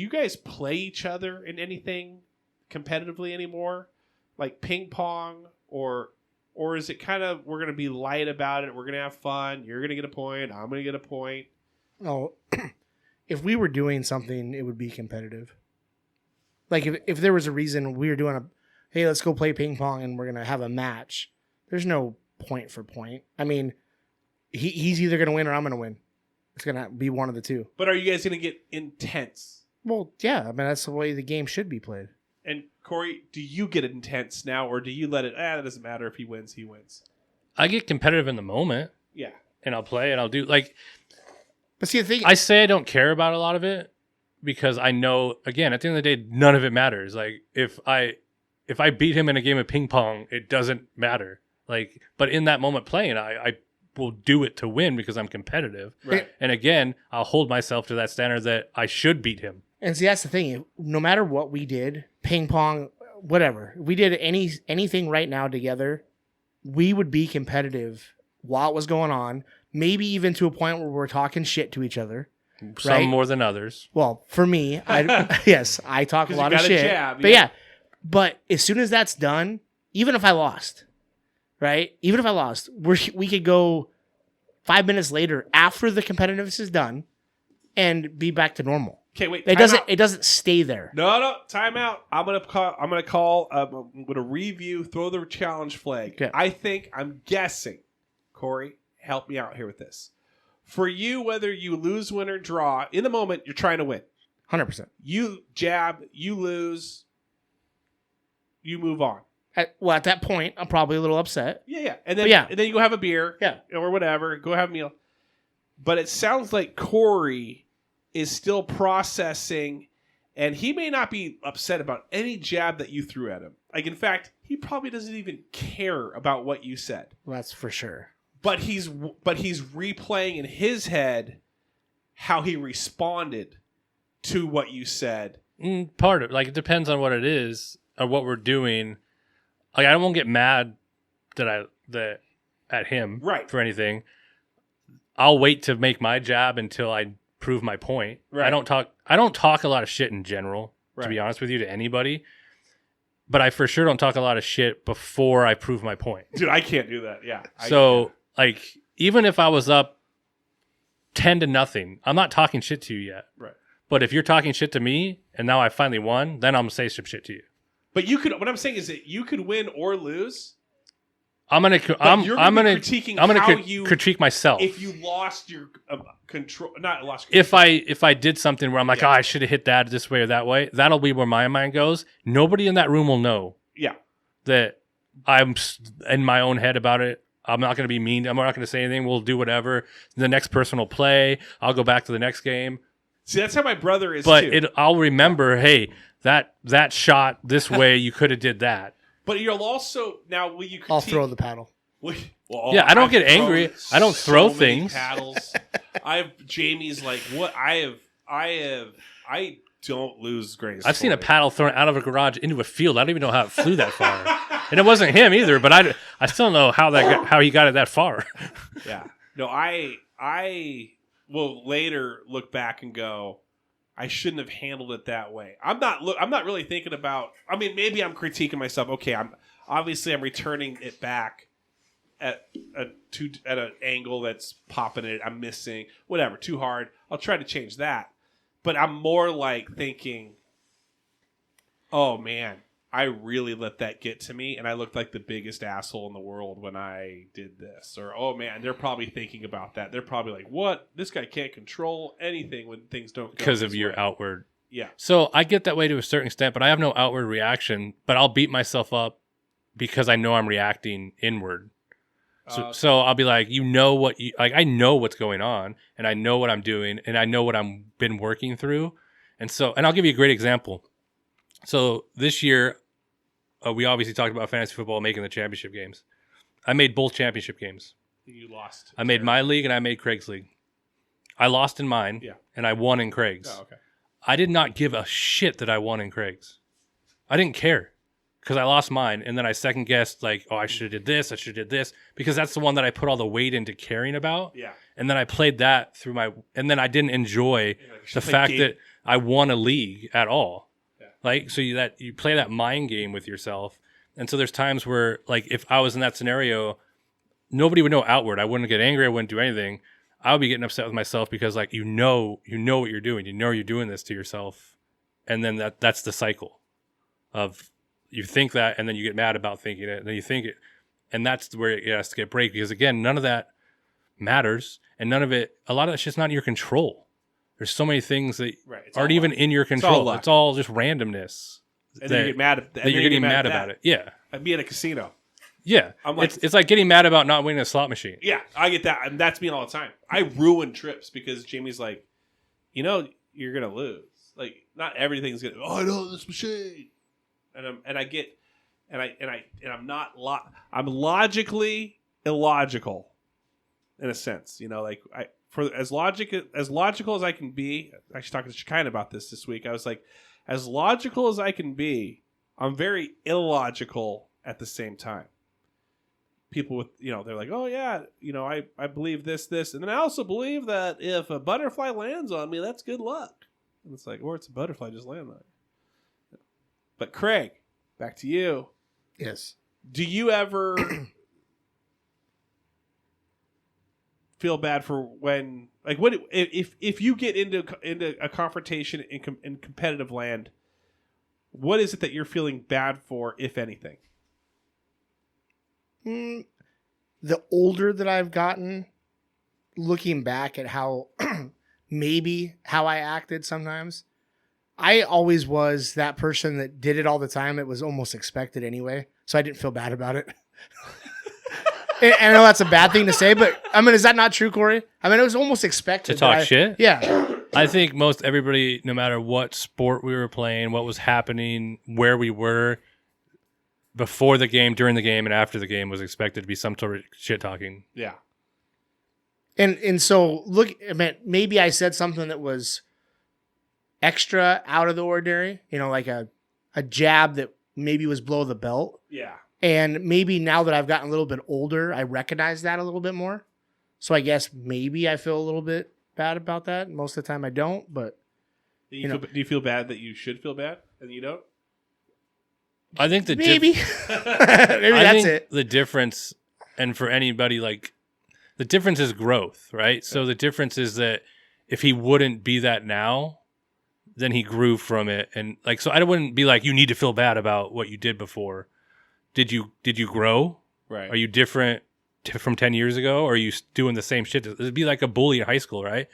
you guys play each other in anything competitively anymore, like ping pong, or is it kind of, we're going to be light about it, we're going to have fun, you're going to get a point, I'm going to get a point? Oh, if we were doing something, it would be competitive. Like if there was a reason we were doing hey, let's go play ping pong and we're going to have a match, there's no point for point. I mean, he's either going to win or I'm going to win. It's going to be one of the two. But are you guys going to get intense? Well, yeah. I mean, that's the way the game should be played. And Corey, do you get intense now, or do you let it, that doesn't matter, if he wins, he wins? I get competitive in the moment. Yeah. And I'll play and I'll do like. But see, the thing, I say I don't care about a lot of it because I know, again, at the end of the day, none of it matters. Like if I beat him in a game of ping pong, it doesn't matter. Like, but in that moment playing, I will do it to win because I'm competitive. Right. And again, I'll hold myself to that standard that I should beat him. and see, that's the thing. No matter what we did, ping pong, whatever, we did anything right now together, we would be competitive while it was going on. Maybe even to a point where we're talking shit to each other. Some right? more than others. Well, for me, yes, I talk a lot of shit. Jab, but yeah, but as soon as that's done, even if I lost, right? Even if I lost, we could go 5 minutes later after the competitiveness is done and be back to normal. Okay, wait. It doesn't stay there. No, time out. I'm gonna review, throw the challenge flag. Okay. I'm guessing, Corey, help me out here with this. For you, whether you lose, win, or draw, in the moment, you're trying to win. 100%. You jab, you lose, you move on. At that point, I'm probably a little upset. Yeah. And then, But yeah. and then you go have a beer or whatever. Go have a meal. But it sounds like Corey is still processing, and he may not be upset about any jab that you threw at him. Like, in fact, he probably doesn't even care about what you said. Well, that's for sure. But he's replaying in his head how he responded to what you said. Part of it depends on what it is or what we're doing. Like, I won't get mad that at him for anything. I'll wait to make my jab until I prove my point. Right. I don't talk a lot of shit in general, to be honest with you, to anybody. But I for sure don't talk a lot of shit before I prove my point. Dude, I can't do that. Yeah. So, even if I was up 10-0, I'm not talking shit to you yet. Right. But if you're talking shit to me and now I finally won, then I'm going to say some shit to you. But what I'm saying is that you could win or lose. I'm gonna critique myself. If you lost your control, not lost. Control. If I did something where I'm like, I should have hit that this way or that way, that'll be where my mind goes. Nobody in that room will know. Yeah. That I'm in my own head about it. I'm not going to be mean. I'm not going to say anything. We'll do whatever. The next person will play. I'll go back to the next game. See, that's how my brother is. But too. I'll remember. Hey, that shot this way. You could have did that. But you'll also will you critique? I'll throw the paddle. I don't get angry. I don't throw things. Paddles. I have Jamie's what I don't lose grace. I've seen a paddle thrown out of a garage into a field. I don't even know how it flew that far, and it wasn't him either. But I still know how he got it that far. Yeah. No, I will later look back and go, I shouldn't have handled it that way. I'm not really thinking about. I mean, maybe I'm critiquing myself. Okay, I'm returning it back at an angle that's popping it. I'm missing whatever too hard. I'll try to change that. But I'm more thinking, oh man, I really let that get to me, and I looked like the biggest asshole in the world when I did this. Or, oh man, they're probably thinking about that. They're probably like, what? This guy can't control anything when things don't go because of your outward. Yeah. So I get that way to a certain extent, but I have no outward reaction. But I'll beat myself up because I know I'm reacting inward. So I'll be like, I know what's going on, and I know what I'm doing, and I know what I'm been working through, and I'll give you a great example. So this year, we obviously talked about fantasy football making the championship games. I made both championship games. You lost. I made my league and I made Craig's league. I lost in mine, and I won in Craig's. Oh, okay. I did not give a shit that I won in Craig's. I didn't care. Because I lost mine, and then I second guessed, I should have did this, I should have did this, because that's the one that I put all the weight into caring about. Yeah. And then I played that and then I didn't enjoy the fact that I won a league at all. Yeah. So you play that mind game with yourself, and so there's times where, if I was in that scenario, nobody would know outward. I wouldn't get angry, I wouldn't do anything. I would be getting upset with myself because, you know what you're doing. You know you're doing this to yourself, and then that's the cycle of. You think that, and then you get mad about thinking it, and then you think it, and that's where it has to get break, because again, none of that matters, and a lot of that shit's not in your control. There's so many things that aren't even in your control. It's all just randomness. And then you get mad that you're getting mad about it. Yeah. I'd be at a casino. Yeah. It's like getting mad about not winning a slot machine. Yeah, I get that, and that's me all the time. I ruin trips because Jamie's like, you're gonna lose. Not everything's gonna. Oh, I know this machine. I'm I'm logically illogical in a sense, as logical as I can be. Actually, talking to Shekinah about this week, I was like, as logical as I can be, I'm very illogical at the same time. People with, they're like, oh yeah, I believe this, and then I also believe that if a butterfly lands on me, that's good luck. And it's like, or it's a butterfly just landing on you. But Craig, back to you. Yes. Do you ever feel bad for when, what if you get into a confrontation in competitive land? What is it that you're feeling bad for, if anything? The older that I've gotten, looking back at how maybe how I acted sometimes. I always was that person that did it all the time. It was almost expected anyway, so I didn't feel bad about it. And I know that's a bad thing to say, but I mean, is that not true, Corey? I mean, it was almost expected To talk shit? Yeah. I think most everybody, no matter what sport we were playing, what was happening, where we were before the game, during the game, and after the game, was expected to be some sort of shit talking. Yeah. And so look, I mean, maybe I said something that was extra out of the ordinary, like a jab that maybe was below the belt. Yeah. And maybe now that I've gotten a little bit older, I recognize that a little bit more. So I guess maybe I feel a little bit bad about that. Most of the time I don't, but Do you feel bad that you should feel bad and you don't? I think the maybe. Maybe I that's think it. the difference, and for anybody, like, the difference is growth, right? So the difference is that if he wouldn't be that now, then he grew from it. And like, so I wouldn't be like, you need to feel bad about what you did before. Did you grow? Right. Are you different from 10 years ago? Or are you doing the same shit? It'd be like a bully in high school, right?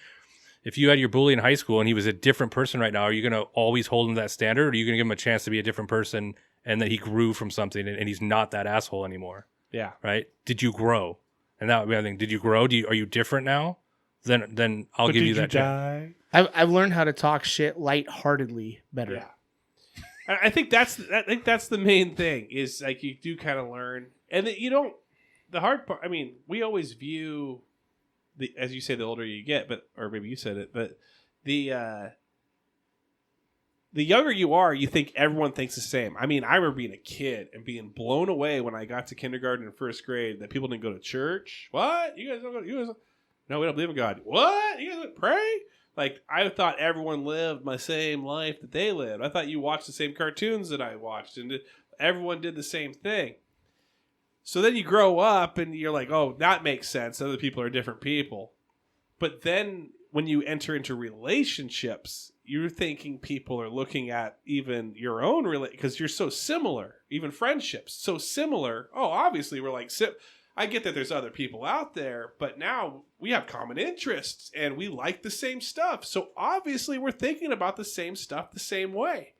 If you had your bully in high school and he was a different person right now, are you going to always hold him to that standard? Or are you going to give him a chance to be a different person and that he grew from something and he's not that asshole anymore? Yeah. Right? Did you grow? And that would be the thing. Did you grow? Are you different now? Then I'll But give did you that chance. I've learned how to talk shit lightheartedly better. Yeah. I think that's the main thing is like you do kind of learn, and that you don't. The hard part. I mean, we always view as you say, the older you get, or maybe you said it, but the younger you are, you think everyone thinks the same. I mean, I remember being a kid and being blown away when I got to kindergarten and first grade that people didn't go to church. What? You guys don't go? No, we don't believe in God. What? You guys don't pray? Like, I thought everyone lived my same life that they lived. I thought you watched the same cartoons that I watched, and everyone did the same thing. So then you grow up, and you're like, oh, that makes sense. Other people are different people. But then when you enter into relationships, you're thinking people are looking at even your own because you're so similar. Even friendships, so similar. Oh, obviously, we're like... I get that there's other people out there, but now we have common interests and we like the same stuff. So obviously we're thinking about the same stuff the same way.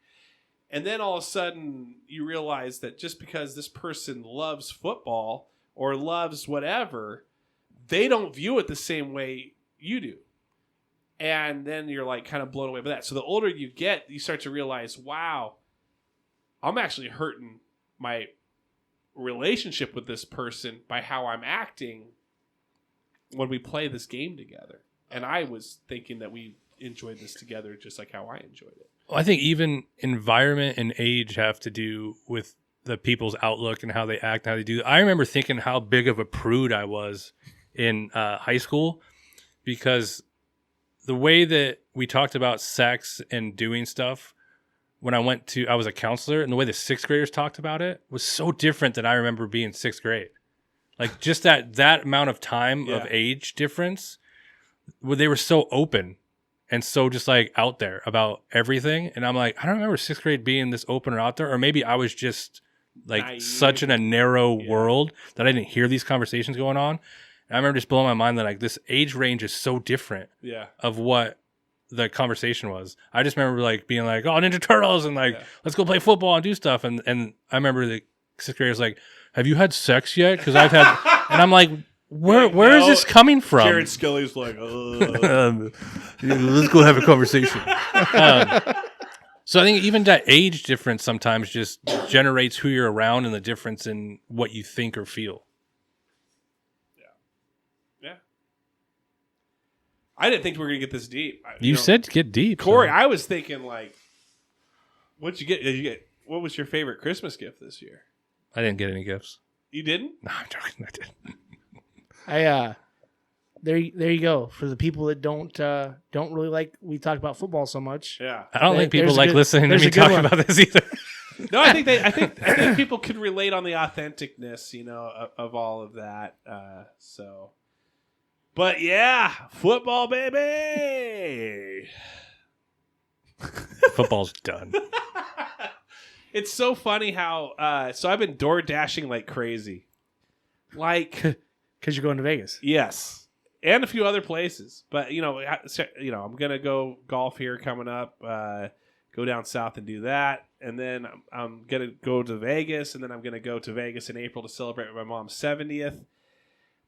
And then all of a sudden you realize that just because this person loves football or loves whatever, they don't view it the same way you do. And then you're like kind of blown away by that. So the older you get, you start to realize, wow, I'm actually hurting my relationship with this person by how I'm acting when we play this game together. And I was thinking that we enjoyed this together just like how I enjoyed it. Well, I think even environment and age have to do with the people's outlook and how they act, how they do. I remember thinking how big of a prude I was in high school because the way that we talked about sex and doing stuff when I was a counselor, and the way the sixth graders talked about it was so different than I remember being sixth grade. Like just that amount of time of age difference, where they were so open and so just like out there about everything. And I'm like, I don't remember sixth grade being this open or out there, or maybe I was just like naive. Such in a narrow world that I didn't hear these conversations going on. And I remember just blowing my mind that like this age range is so different of what the conversation was. I just remember like being like, oh, Ninja Turtles, and like, let's go play football and do stuff. And I remember the sixth grader was like, have you had sex yet? Because I've had, and I'm like, where is this coming from? Jared Skelly's like, let's go have a conversation. So I think even that age difference sometimes just generates who you're around and the difference in what you think or feel. I didn't think we were going to get this deep. You said get deep. Corey, so. I was thinking like, what'd you get? What was your favorite Christmas gift this year? I didn't get any gifts. You didn't? No, I'm joking. I didn't. There you go. For the people that don't really like we talk about football so much. Yeah. I don't think people like listening to me talk about this either. No, I think people could relate on the authenticness, of all of that. But yeah, football, baby. Football's done. It's so funny how. So I've been door dashing like crazy, like because you're going to Vegas. Yes, and a few other places. But I'm gonna go golf here coming up. go down south and do that. And then I'm going to go to Vegas, and then I'm going to go to Vegas in April to celebrate my mom's 70th.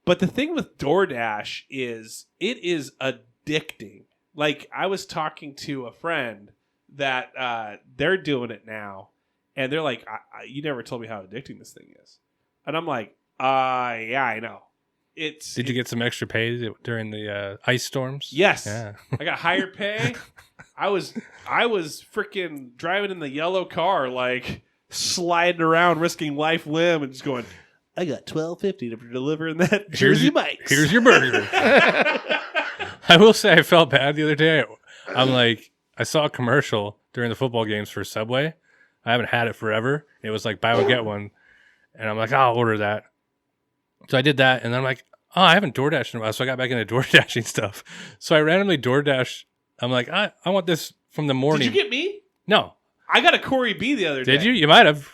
But the thing with DoorDash is it is addicting. Like, I was talking to a friend that they're doing it now, and they're like, you never told me how addicting this thing is. And I'm like, yeah, I know. Did you get some extra pay during the ice storms? Yes. Yeah. I got higher pay. I was freaking driving in the yellow car, like sliding around, risking life, limb, and just going, I got $12.50 to deliver in that Jersey Mike's. Here's your burger. I will say I felt bad the other day. I'm like, I saw a commercial during the football games for Subway. I haven't had it forever. It was like buy one, get one. And I'm like, I'll order that. So I did that, and then I'm like, oh, I haven't DoorDashed in a while, so I got back into DoorDashing stuff. So I randomly DoorDashed. I'm like, I want this from the morning. Did you get me? No. I got a Corey B the other day. Did you? You might have.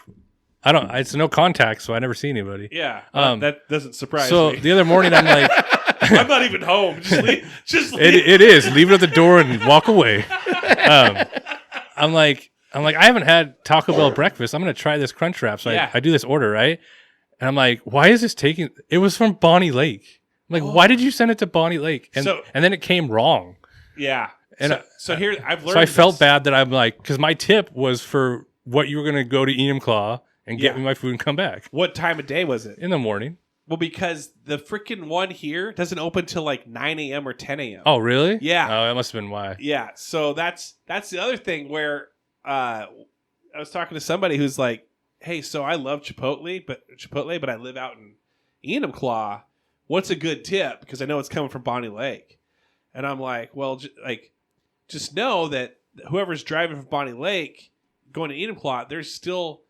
I don't. It's no contact, so I never see anybody. Yeah. That doesn't surprise me. So the other morning, I'm like, I'm not even home. Just leave. It is. Leave it at the door and walk away. I'm like, I haven't had Taco Bell breakfast. I'm gonna try this Crunch Wrap. So I do this order, right? And I'm like, why is this taking? It was from Bonnie Lake. I'm like, why did you send it to Bonnie Lake? And then it came wrong. Yeah. And so here I've learned. So I felt bad that I'm like, because my tip was for what you were gonna go to Enumclaw and get me my food and come back. What time of day was it? In the morning. Well, because the freaking one here doesn't open till like 9 a.m. or 10 a.m. Oh, really? Yeah. Oh, that must have been why. Yeah. So that's the other thing where I was talking to somebody who's like, hey, so I love Chipotle, but I live out in Enumclaw. What's a good tip? Because I know it's coming from Bonnie Lake. And I'm like, well, just know that whoever's driving from Bonnie Lake going to Enumclaw, there's still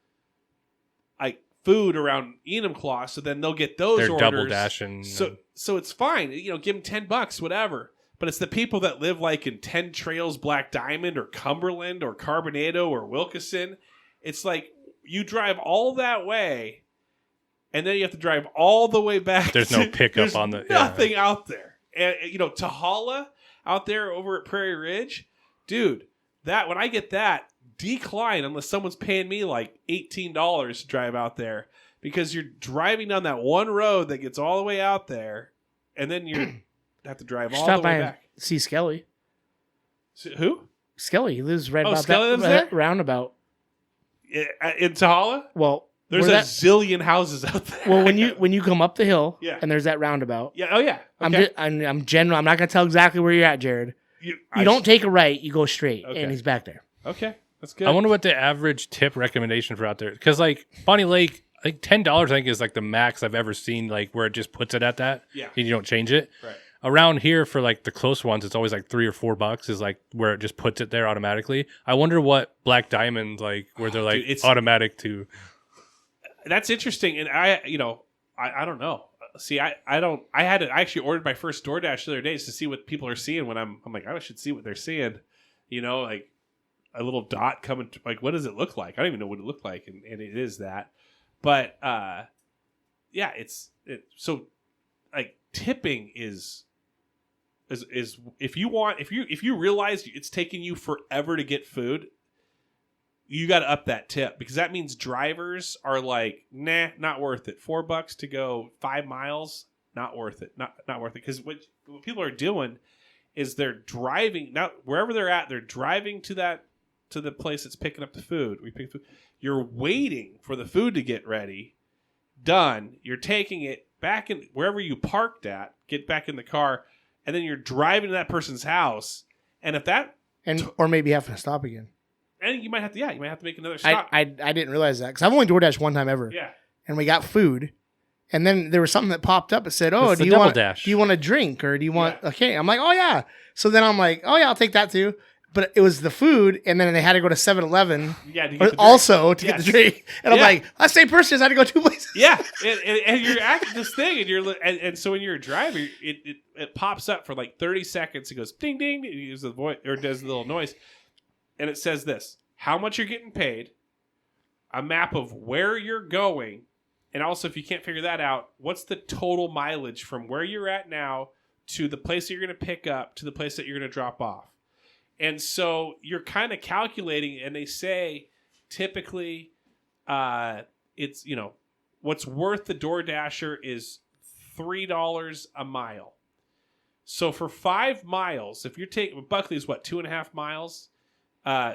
like food around Enumclaw, so then they'll get those They're orders. double dashing. So it's fine. Give them $10, whatever. But it's the people that live like in 10 Trails, Black Diamond, or Cumberland, or Carbonado, or Wilkeson. It's like you drive all that way, and then you have to drive all the way back. There's no pickup on the nothing out there. And Tahala out there over at Prairie Ridge, dude. That when I get that, decline unless someone's paying me like $18 to drive out there, because you're driving down that one road that gets all the way out there, and then you have to drive all the way back. See Skelly. Who? Skelly. He lives right about Skelly that lives there? roundabout. In Tahala? Well, there's a zillion houses out there. Well, when you come up the hill, yeah, and there's that roundabout. Yeah. Oh yeah. Okay. I'm general. I'm not gonna tell exactly where you're at, Jared. You don't take a right. You go straight, and he's back there. Okay, that's good. I wonder what the average tip recommendation for out there, because like Bonnie Lake, like $10 I think is like the max I've ever seen, like where it just puts it at that. Yeah. And you don't change it. Right. Around here for like the close ones, it's always like $3 or $4 is like where it just puts it there automatically. I wonder what Black Diamond, like where they're like it's automatic to. That's interesting, and I don't know. See, I actually ordered my first DoorDash the other day to see what people are seeing when I'm like, I should see what they're seeing. Like a little dot coming. Like, what does it look like? I don't even know what it looked like, and it is that. But yeah, so like tipping is if you realize it's taking you forever to get food, you got to up that tip, because that means drivers are like, nah, not worth it. $4 to go 5 miles, not worth it. Not worth it. Because what people are doing is they're driving, now wherever they're at, they're driving to the place that's picking up the food. You're waiting for the food to get ready, done. You're taking it back in wherever you parked at, get back in the car, and then you're driving to that person's house. And if that or maybe having to stop again. And you might have to make another stop. I didn't realize that, because I've only DoorDashed one time ever. Yeah. And we got food, and then there was something that popped up that said, "Oh, it's do you want a drink, or do you want okay?" I'm like, "Oh yeah." So then I'm like, "Oh yeah, I'll take that too." But it was the food, and then they had to go to 7-Eleven to get the drink. And I'm like, that same person had to go 2 places. Yeah, and you're acting this thing, and so when you're a driver, it pops up for like 30 seconds. It goes ding ding, it uses the voice or does the little noise. And it says this: how much you're getting paid, a map of where you're going, and also, if you can't figure that out, what's the total mileage from where you're at now to the place that you're going to pick up to the place that you're going to drop off. And so you're kind of calculating, and they say typically it's, what's worth the DoorDasher is $3 a mile. So for 5 miles, if you're taking, Buckley's what, 2.5 miles?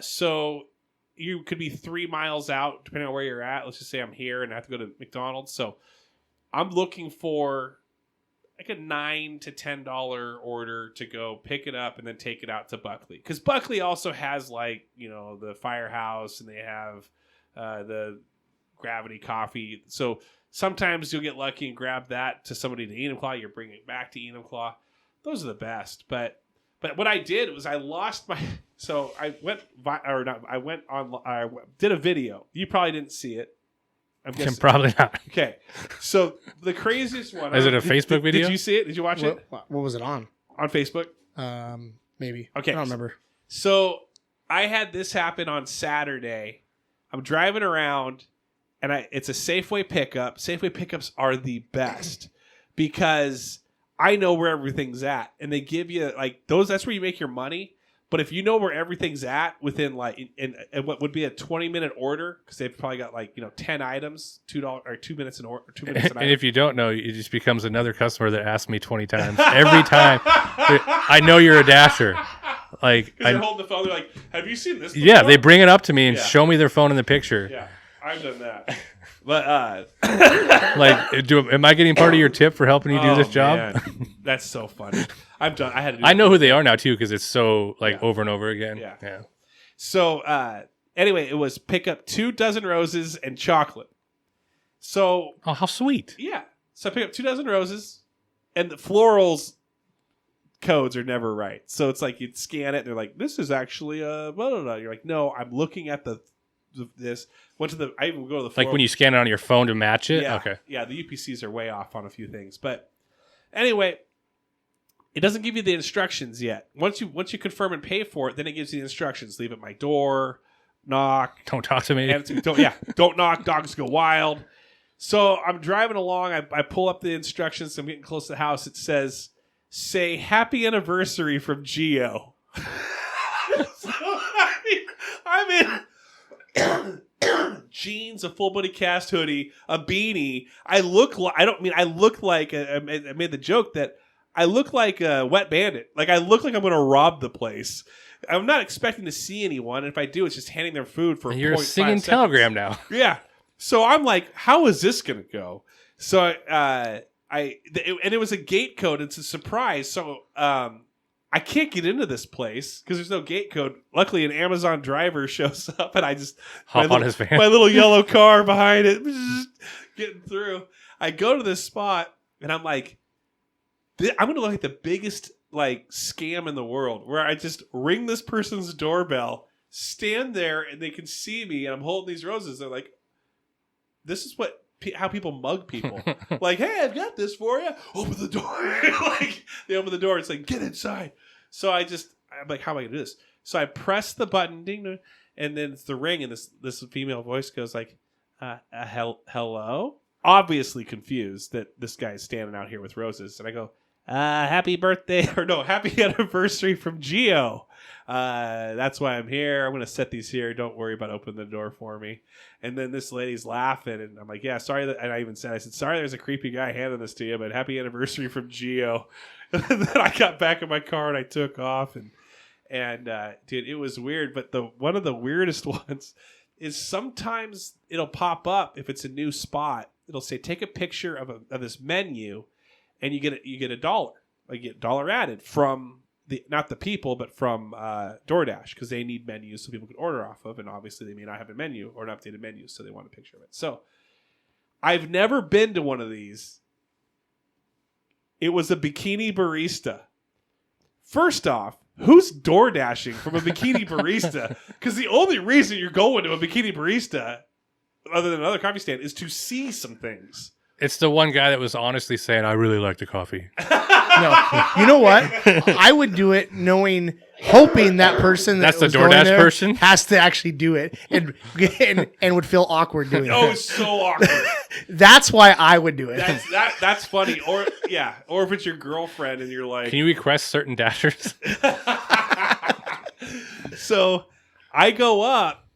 So you could be 3 miles out, depending on where you're at. Let's just say I'm here and I have to go to McDonald's. So I'm looking for like a $9 to $10 order to go pick it up and then take it out to Buckley. Because Buckley also has like, the Firehouse, and they have the Gravity Coffee. So sometimes you'll get lucky and grab that to somebody to Enumclaw. You're bringing it back to Enumclaw. Those are the best. But what I did was I lost my. So I went I did a video. You probably didn't see it. I'm guessing. Probably not. Okay. So the craziest one. Is it a Facebook video? Did you see it? Did you watch it? What was it on? On Facebook? Maybe. Okay. I don't remember. So I had this happen on Saturday. I'm driving around, and it's a Safeway pickup. Safeway pickups are the best because I know where everything's at, and they give you like those. That's where you make your money. But if you know where everything's at within like in what would be a 20-minute order, because they've probably got like 10 items, $2 or 2 minutes an order, 2 minutes an item. And if you don't know, it just becomes another customer that asks me 20 times every time. I know you're a Dasher. Like they're holding the phone, they're like, "Have you seen this before?" Yeah, they bring it up to me and show me their phone in the picture. Yeah, I've done that. But like, am I getting part of your tip for helping you do this job? Man. That's so funny. I've done. I know who they are now too because it's so over and over again. Yeah. So anyway, it was pick up 2 dozen roses and chocolate. So how sweet. Yeah. So I pick up 2 dozen roses, and the florals codes are never right. So it's like you'd scan it, and they're like, "This is actually a blah, blah, blah." You're like, "No, I'm looking at this." I even go to the floral. Like when you scan it on your phone to match it? Yeah. Okay. Yeah, the UPCs are way off on a few things. But anyway, it doesn't give you the instructions yet. Once you confirm and pay for it, then it gives you the instructions. Leave at my door, knock. Don't talk to me. Don't knock, dogs go wild. So I'm driving along, I pull up the instructions, I'm getting close to the house. It says, say happy anniversary from Geo. So I'm in jeans, a full body cast hoodie, a beanie. I look like I made the joke that I look like a wet bandit. Like I look like I'm going to rob the place. I'm not expecting to see anyone. If I do, it's just handing them food for. You're a singing telegram now. Yeah. So I'm like, how is this going to go? So it was a gate code. It's a surprise. So I can't get into this place because there's no gate code. Luckily, an Amazon driver shows up, and I just hop on his van. My little yellow car behind it, getting through. I go to this spot, and I'm like, I'm going to look like the biggest scam in the world, where I just ring this person's doorbell, stand there, and they can see me, and I'm holding these roses. They're like, this is how people mug people. Like, hey, I've got this for you. Open the door. They open the door. It's like, get inside. So I'm like, how am I going to do this? So I press the button, ding, and then it's the ring, and this female voice goes like, hello? Obviously confused that this guy's standing out here with roses. And I go, happy anniversary from Geo. That's why I'm here. I'm going to set these here. Don't worry about opening the door for me. And then this lady's laughing, and I'm like, yeah, sorry. And I said, sorry, there's a creepy guy handing this to you, but happy anniversary from Geo. And then I got back in my car and I took off, and dude, it was weird. But one of the weirdest ones is sometimes it'll pop up if it's a new spot. It'll say, take a picture of this menu, and you get $1. Like you get $1 added from not the people, but from DoorDash, because they need menus so people can order off of, and obviously they may not have a menu or an updated menu, so they want a picture of it. So I've never been to one of these. It was a bikini barista. First off, who's DoorDashing from a bikini barista? Because the only reason you're going to a bikini barista, other than another coffee stand, is to see some things. It's the one guy that was honestly saying, I really like the coffee. No, you know what? I would do it hoping that person that's the DoorDash person has to actually do it and would feel awkward doing it. Oh, it's so awkward. That's why I would do it. That's funny. Or if it's your girlfriend and you're like, can you request certain dashers? So I go up,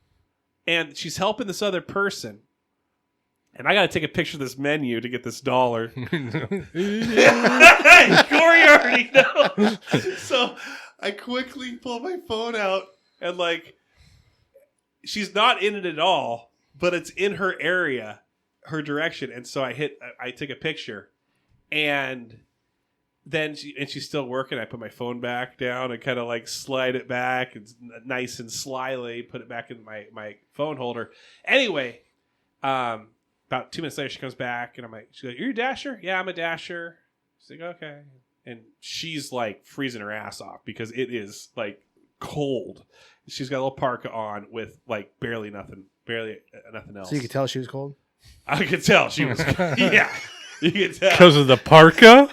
and she's helping this other person. And I got to take a picture of this menu to get this $1. Corey already knows. So I quickly pull my phone out, and like, she's not in it at all, but it's in her area, her direction. And so I take a picture, and then she's still working. I put my phone back down and kind of like slide it back and nice and slyly put it back in my phone holder. Anyway, about 2 minutes later, she comes back, and I'm like, she's like, "You're a Dasher?" "Yeah, I'm a Dasher." She's like, "Okay." And she's like freezing her ass off because it is like cold. She's got a little parka on with like barely nothing else. So you could tell she was cold? I could tell she was. Yeah, you could tell Because of the parka?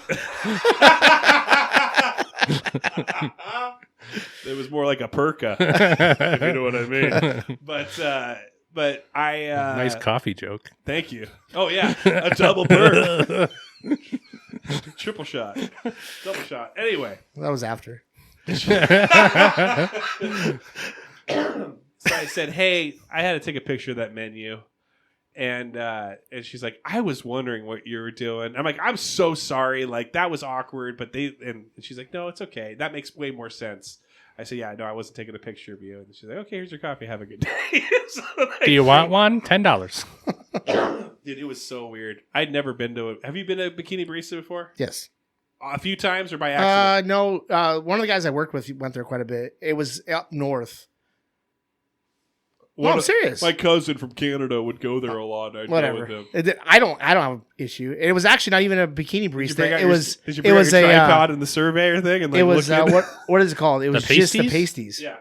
It was more like a perka, if you know what I mean. But I Nice coffee joke. Thank you. Oh yeah, a double perk, triple shot, double shot. Anyway, That was after. so I said, "Hey, I had to take a picture of that menu," and she's like, "I was wondering what you were doing." I'm like, "I'm so sorry. Like that was awkward." But and she's like, "No, it's okay. That makes way more sense." I said, "Yeah, no, I wasn't taking a picture of you." And she's like, "Okay, here's your coffee. Have a good day." So, Do you want one? $10. Dude, it was so weird. I'd never been to Have you been to Bikini Barista before? Yes. A few times or by accident? No. One of the guys I worked with went there quite a bit. It was up north. No, I'm serious. My cousin from Canada would go there a lot. I'd Whatever. go with him. I don't have an issue. It was actually not even a bikini barista. Did you It bring was out your a tripod in the surveyor thing? And like it was look in? what is it called? It was just the pasties? pasties. Yeah. It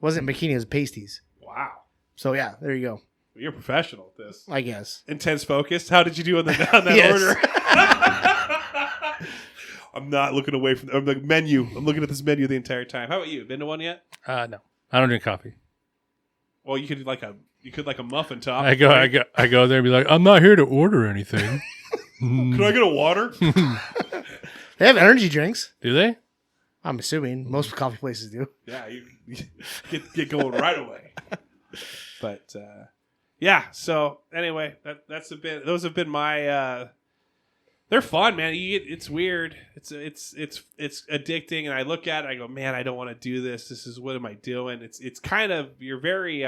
wasn't bikini. It was pasties. Wow. So yeah, there you go. You're a professional at this. I guess. Intense focus. How did you do on that Yes. order? I'm not looking away from the menu. I'm looking at this menu the entire time. How about you? Been to one yet? No. I don't drink coffee. Well, you could like a muffin top. I go there and be like, "I'm not here to order anything." Can I get a water? They have energy drinks. Do they? I'm assuming most coffee places do. Yeah, you get going right away. But yeah. So anyway, those have been my. They're fun, man. It's weird. It's addicting, and I look at it. I go, man, I don't want to do this. This is what am I doing? It's kind of you're very.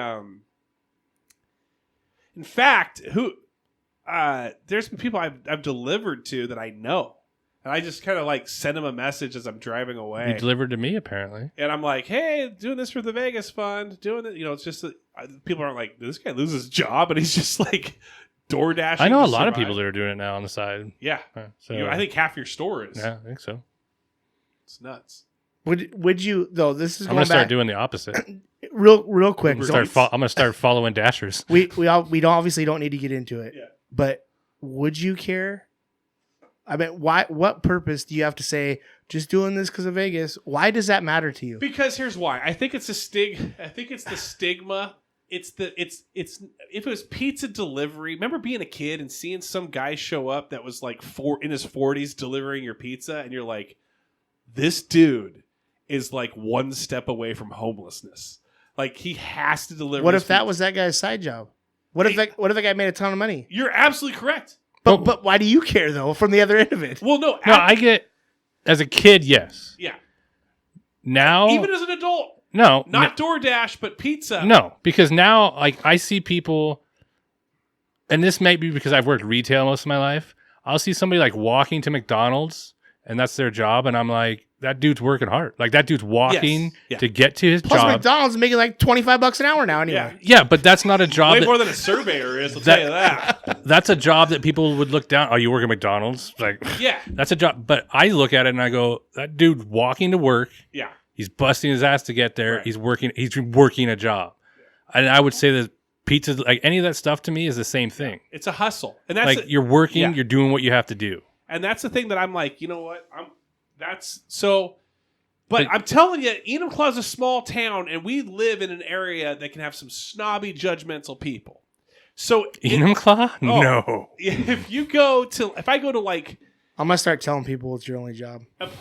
In fact, there's been people I've delivered to that I know, and I just kind of like send them a message as I'm driving away. You delivered to me, apparently. And I'm like, hey, doing this for the Vegas Fund, doing it. It's just that people aren't like, this guy loses his job, and he's just like door dashing. I know a to lot of survive. people that are doing it now on the side. Yeah. So I think half your store is. yeah, I think so. It's nuts. Would you though? This is I'm going gonna start back doing the opposite. real quick. I'm gonna start following Dashers. We don't obviously don't need to get into it. Yeah. But would you care? I mean, why? What purpose do you have to say just doing this because of Vegas? Why does that matter to you? Because here's why. I think it's the stigma. It's if it was pizza delivery. Remember being a kid and seeing some guy show up that was like in his 40s delivering your pizza, and you're like, this dude is like one step away from homelessness. Like he has to deliver. What if that was that guy's side job? What if that guy made a ton of money? You're absolutely correct. But why do you care though? From the other end of it. Well, no, I get as a kid, yes. yeah. Now, Even as an adult, no, not DoorDash, but pizza. no, because now like I see people, and this might be because I've worked retail most of my life. I'll see somebody like walking to McDonald's, and that's their job, and I'm like, that dude's working hard. Like that dude's walking Yes. Yeah. to get to his Plus, job. McDonald's is making like $25 an hour now anyway. Yeah. Yeah, but that's not a job. Way that- more than a surveyor is, I'll tell you that. That's a job that people would look down. Oh, you work at McDonald's? Like, Yeah. that's a job. But I look at it and I go, that dude walking to work. Yeah. He's busting his ass to get there. Right. He's working a job. And I would say that pizza, like any of that stuff to me is the same thing. It's a hustle. And that's Like you're working, yeah. you're doing what you have to do. And that's the thing that I'm like, you know what? But I'm telling you, Enumclaw is a small town, and we live in an area that can have some snobby, judgmental people. So Enumclaw? Oh. No. if I go to like I'm gonna start telling people it's your only job. There's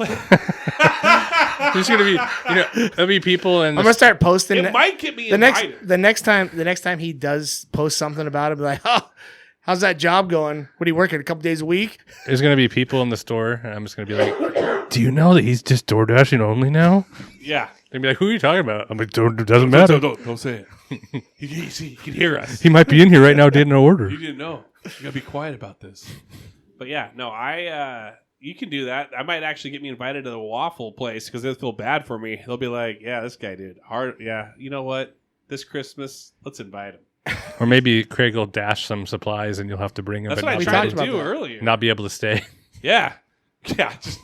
gonna be, there'll be people, and I'm gonna start posting. It might get me the invited. next time he does post something about it, be like, oh, how's that job going? What are you working a couple days a week? There's gonna be people in the store, and I'm just gonna be like, "Do you know that he's just door dashing only now?" Yeah. They'd be like, "Who are you talking about?" I'm like, "It doesn't matter. Don't say it. He can hear us. He might be in here right now, getting an order." You didn't know. You gotta be quiet about this. But yeah, no, you can do that. I might actually get me invited to the waffle place because they'll feel bad for me. They'll be like, "Yeah, this guy did hard. Yeah, you know what? This Christmas, let's invite him." Or maybe Craig will dash some supplies, and you'll have to bring them. That's but what I not tried be to about do that. earlier. not be able to stay. Yeah. Yeah. Just,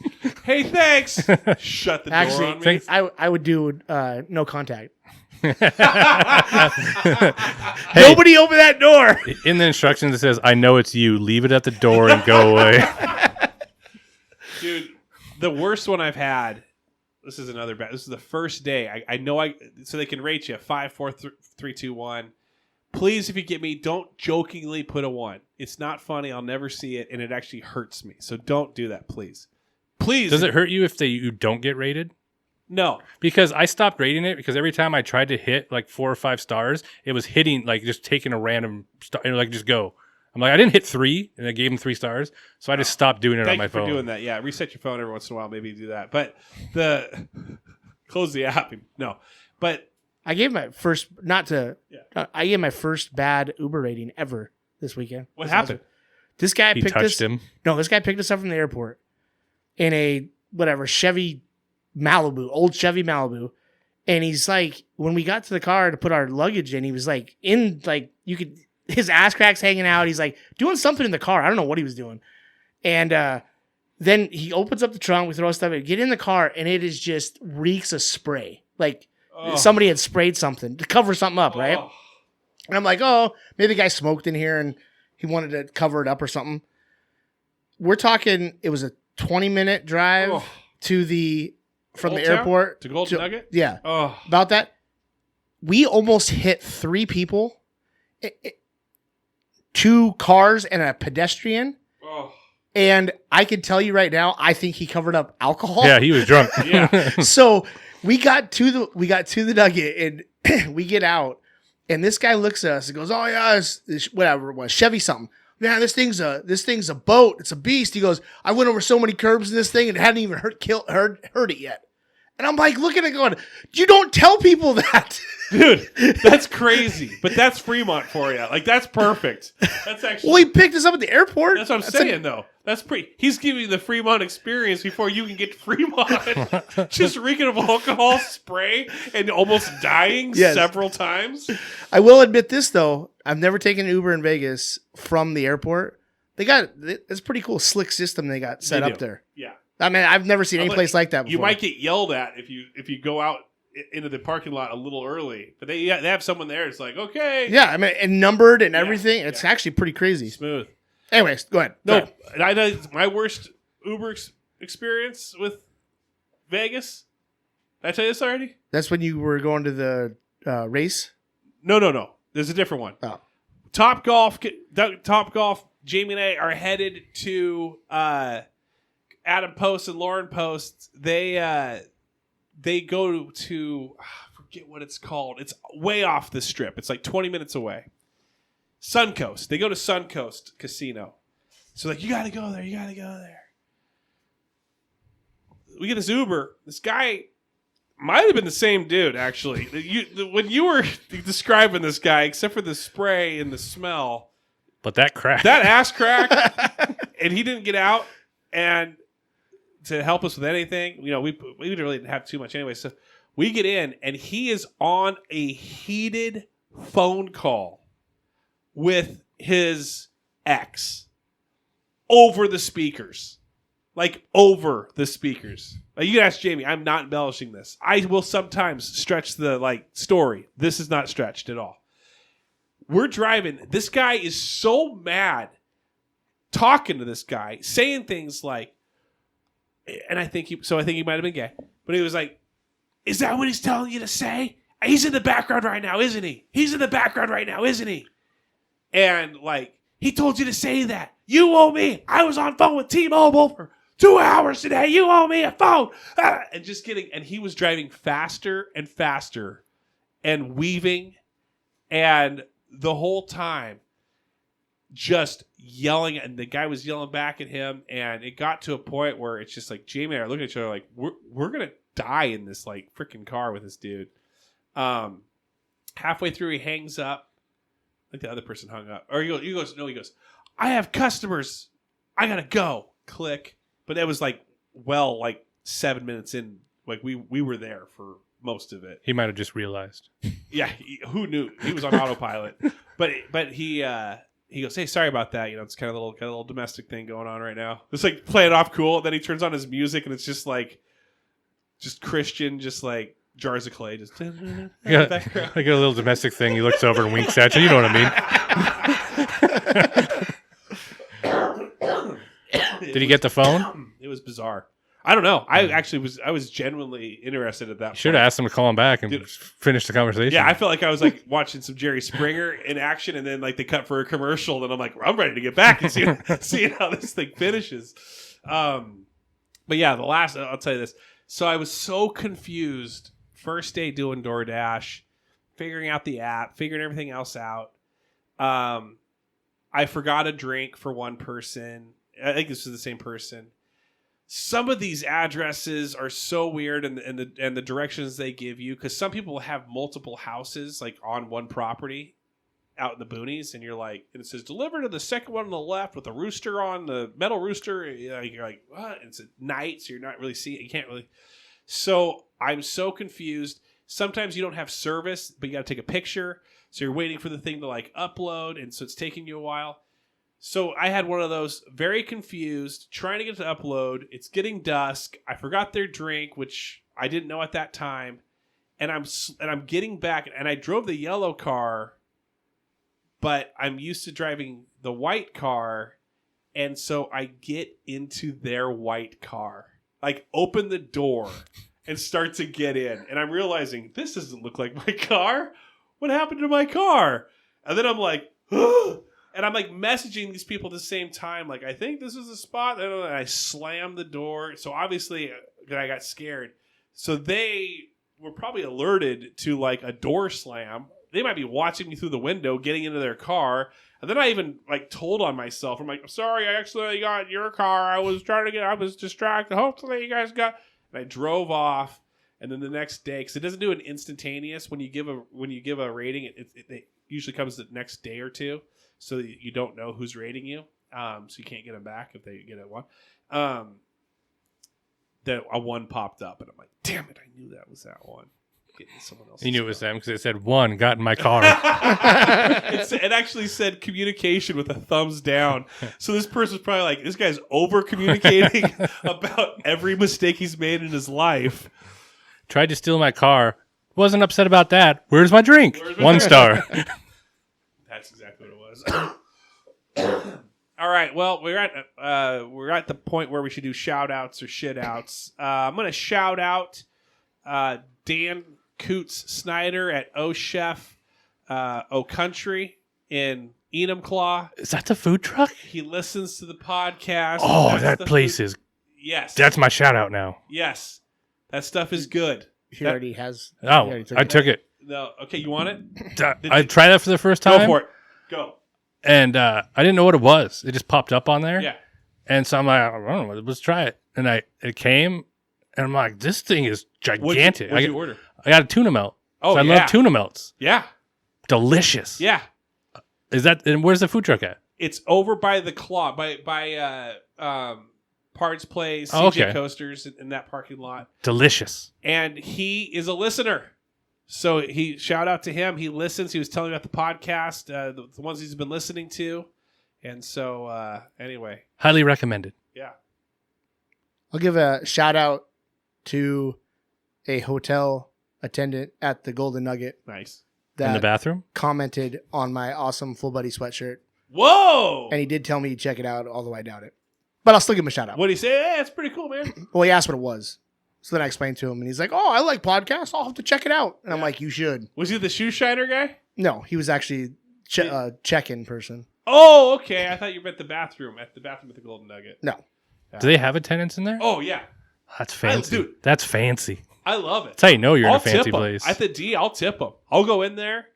hey, thanks. Shut the door Actually, on me. I would do no contact. Hey, Nobody open that door. in the instructions it says, "I know it's you. Leave it at the door and go away." Dude, the worst one I've had. This is another bad. This is the first day. I know so they can rate you 5, 4, 3, 2, 1. Please, if you get me, don't jokingly put a 1. It's not funny. I'll never see it, and it actually hurts me. So don't do that, please. Please. Does it hurt you if you don't get rated? No. Because I stopped rating it because every time I tried to hit like 4 or 5 stars, it was hitting like just taking a random star and like just go. I'm like, I didn't hit 3, and I gave him 3 stars, so I just stopped doing it on Thank my you for phone. doing that. Yeah, reset your phone every once in a while. Maybe do that. But close the app. No, but I gave my first Yeah. I gave my first bad Uber rating ever this weekend. What This happened? awesome. This guy He picked touched us. him. No, this guy picked us up from the airport in a Chevy Malibu, old Chevy Malibu. And he's like, when we got to the car to put our luggage in, he was like, his ass crack's hanging out. He's like doing something in the car. I don't know what he was doing. And then he opens up the trunk. We throw stuff in, get in the car, and it is just reeks of spray. Like somebody had sprayed something to cover something up, right? Oh. And I'm like, oh, maybe the guy smoked in here and he wanted to cover it up or something. We're talking, it was a 20-minute drive Oh. from Old the Town? airport To Golden Nugget? Yeah, Oh. about that. We almost hit 3 people, 2 cars and a pedestrian. Oh. And I can tell you right now, I think he covered up alcohol. Yeah, he was drunk. Yeah. So we got to the Nugget and we get out, and this guy looks at us and goes, "Oh yeah, it's whatever it was, Chevy something. Man, this thing's a boat. It's a beast." He goes, "I went over so many curbs in this thing and it hadn't even hurt it yet." And I'm like looking at it going, "You don't tell people that." Dude, that's crazy. But that's Fremont for you. Like, that's perfect. That's actually... Well, he picked us up at the airport. That's what I'm saying, though. That's he's giving you the Fremont experience before you can get to Fremont. Just reeking of alcohol, spray, and almost dying several times. I will admit this, though. I've never taken an Uber in Vegas from the airport. It's a pretty cool, slick system they got set up there. Yeah. I mean, I've never seen any place like that before. You might get yelled at if you go out into the parking lot a little early. But they have someone there. It's like, okay. Yeah, I mean, and numbered and everything. It's actually pretty crazy. Smooth. Anyways, go ahead. No, and I know my worst Uber experience with Vegas. Did I tell you this already? That's when you were going to the race? No. There's a different one. Oh. Top Golf. Jamie and I are headed to Adam Post and Lauren Post. They go to I forget what it's called. It's way off the strip. It's like 20 minutes away. Suncoast. They go to Suncoast Casino. So like, you got to go there. You got to go there. We get this Uber. This guy might have been the same dude, actually. When you were describing this guy, except for the spray and the smell. But that crack. That ass crack. And he didn't get out. And to help us with anything, we didn't really have too much anyway. So we get in, and he is on a heated phone call with his ex over the speakers. Like, over the speakers. Like, you can ask Jamie. I'm not embellishing this. I will sometimes stretch the story. This is not stretched at all. We're driving. This guy is so mad talking to this guy, saying things like, and I think he might have been gay, but he was like, "Is that what he's telling you to say? He's in the background right now, isn't he? He's in the background right now, isn't he?" And He told you to say that. You owe me. I was on phone with T-Mobile for 2 hours today. You owe me a phone. And just kidding. And he was driving faster and faster and weaving. And the whole time just yelling. And the guy was yelling back at him. And it got to a point where it's just like Jamie and I looked at each other like, we're going to die in this like freaking car with this dude. Halfway through, he hangs up. I think the other person hung up. Or he goes, I have customers. I gotta go. Click. But that was like 7 minutes in. Like we were there for most of it. He might have just realized. Yeah, who knew? He was on autopilot. But he goes, hey, sorry about that. It's kind of a little domestic thing going on right now. It's like playing off cool. Then he turns on his music and it's just Christian, just like jars of clay. Just yeah, like a little domestic thing. He looks over and winks at you. You know what I mean? Did he get the phone? It was bizarre. I don't know. I was genuinely interested at that point. Should have asked him to call him back and finish the conversation. Yeah, I felt like I was like watching some Jerry Springer in action, and then like they cut for a commercial, and I'm like, I'm ready to get back and see how this thing finishes. But yeah, I'll tell you this. So I was so confused. First day doing DoorDash, figuring out the app, figuring everything else out. I forgot a drink for one person. I think this is the same person. Some of these addresses are so weird, and the directions they give you, because some people have multiple houses like on one property out in the boonies, and you're like, and it says deliver to the second one on the left with a rooster on the metal rooster. You're like, what? It's at night, so you're not really seeing it. You can't really. So I'm so confused. Sometimes you don't have service, but you got to take a picture. So you're waiting for the thing to like upload, and so it's taking you a while. So I had one of those, very confused, trying to get to upload. It's getting dusk. I forgot their drink, which I didn't know at that time. And I'm getting back, and I drove the yellow car, but I'm used to driving the white car, and so I get into their white car. Like, open the door and start to get in. And I'm realizing, this doesn't look like my car. What happened to my car? And then I'm like, ugh! And I'm like messaging these people at the same time. Like, I think this is the spot. And I slam the door. So obviously I got scared. So they were probably alerted to like a door slam. They might be watching me through the window, getting into their car. And then I even like told on myself. I'm like, I'm sorry, I accidentally got in your car. I was distracted. Hopefully you guys got. And I drove off. And then the next day, because it doesn't do an instantaneous when you give a rating, it usually comes the next day or two, so that you don't know who's rating you. So you can't get them back if they get a 1. That a 1 popped up, and I'm like, damn it, I knew that was that one. Someone else. You knew it was them because it said 1 got in my car. It actually said communication with a thumbs down. So this person's probably like, this guy's over communicating about every mistake he's made in his life. Tried to steal my car. Wasn't upset about that. Where's my drink? 1 star. That's exactly what it was. All right. Well, we're at the point where we should do shout outs or shit outs. I'm gonna shout out Dan Coots Snyder at O Chef O Country in Enumclaw. Is that the food truck? He listens to the podcast. Oh, that place is. Yes. That's my shout out now. Yes. That stuff is good. He already has. Oh, I took it. No. Okay, you want it? I tried that for the first time. Go for it. Go. And I didn't know what it was. It just popped up on there. Yeah. And so I'm like, I don't know, let's try it. And it came, and I'm like, this thing is gigantic. What'd you order? I got a tuna melt. Oh, so I love tuna melts. Yeah. Delicious. Yeah. Is that? And where's the food truck at? It's over by the claw, by Parts Place, CJ Coasters in that parking lot. Delicious. And he is a listener. So shout out to him. He listens. He was telling me about the podcast, the ones he's been listening to. And so, anyway. Highly recommended. Yeah. I'll give a shout out to a hotel attendant at the Golden Nugget. Nice. In the bathroom? Commented on my awesome Full Buddy sweatshirt. Whoa! And he did tell me to check it out, although I doubt it. But I'll still give him a shout out. What did he say? Hey, it's pretty cool, man. Well, he asked what it was. So then I explained to him, and he's like, oh, I like podcasts. I'll have to check it out. And I'm like, you should. Was he the shoe shiner guy? No, he was actually check-in person. Oh, okay. I thought you meant the bathroom at the Golden Nugget. No. Do they have attendants in there? Oh yeah, That's fancy. dude. That's fancy. I love it. That's how you know you're in I'll a fancy tip 'em. place. At the D, I'll tip them. I'll go in there.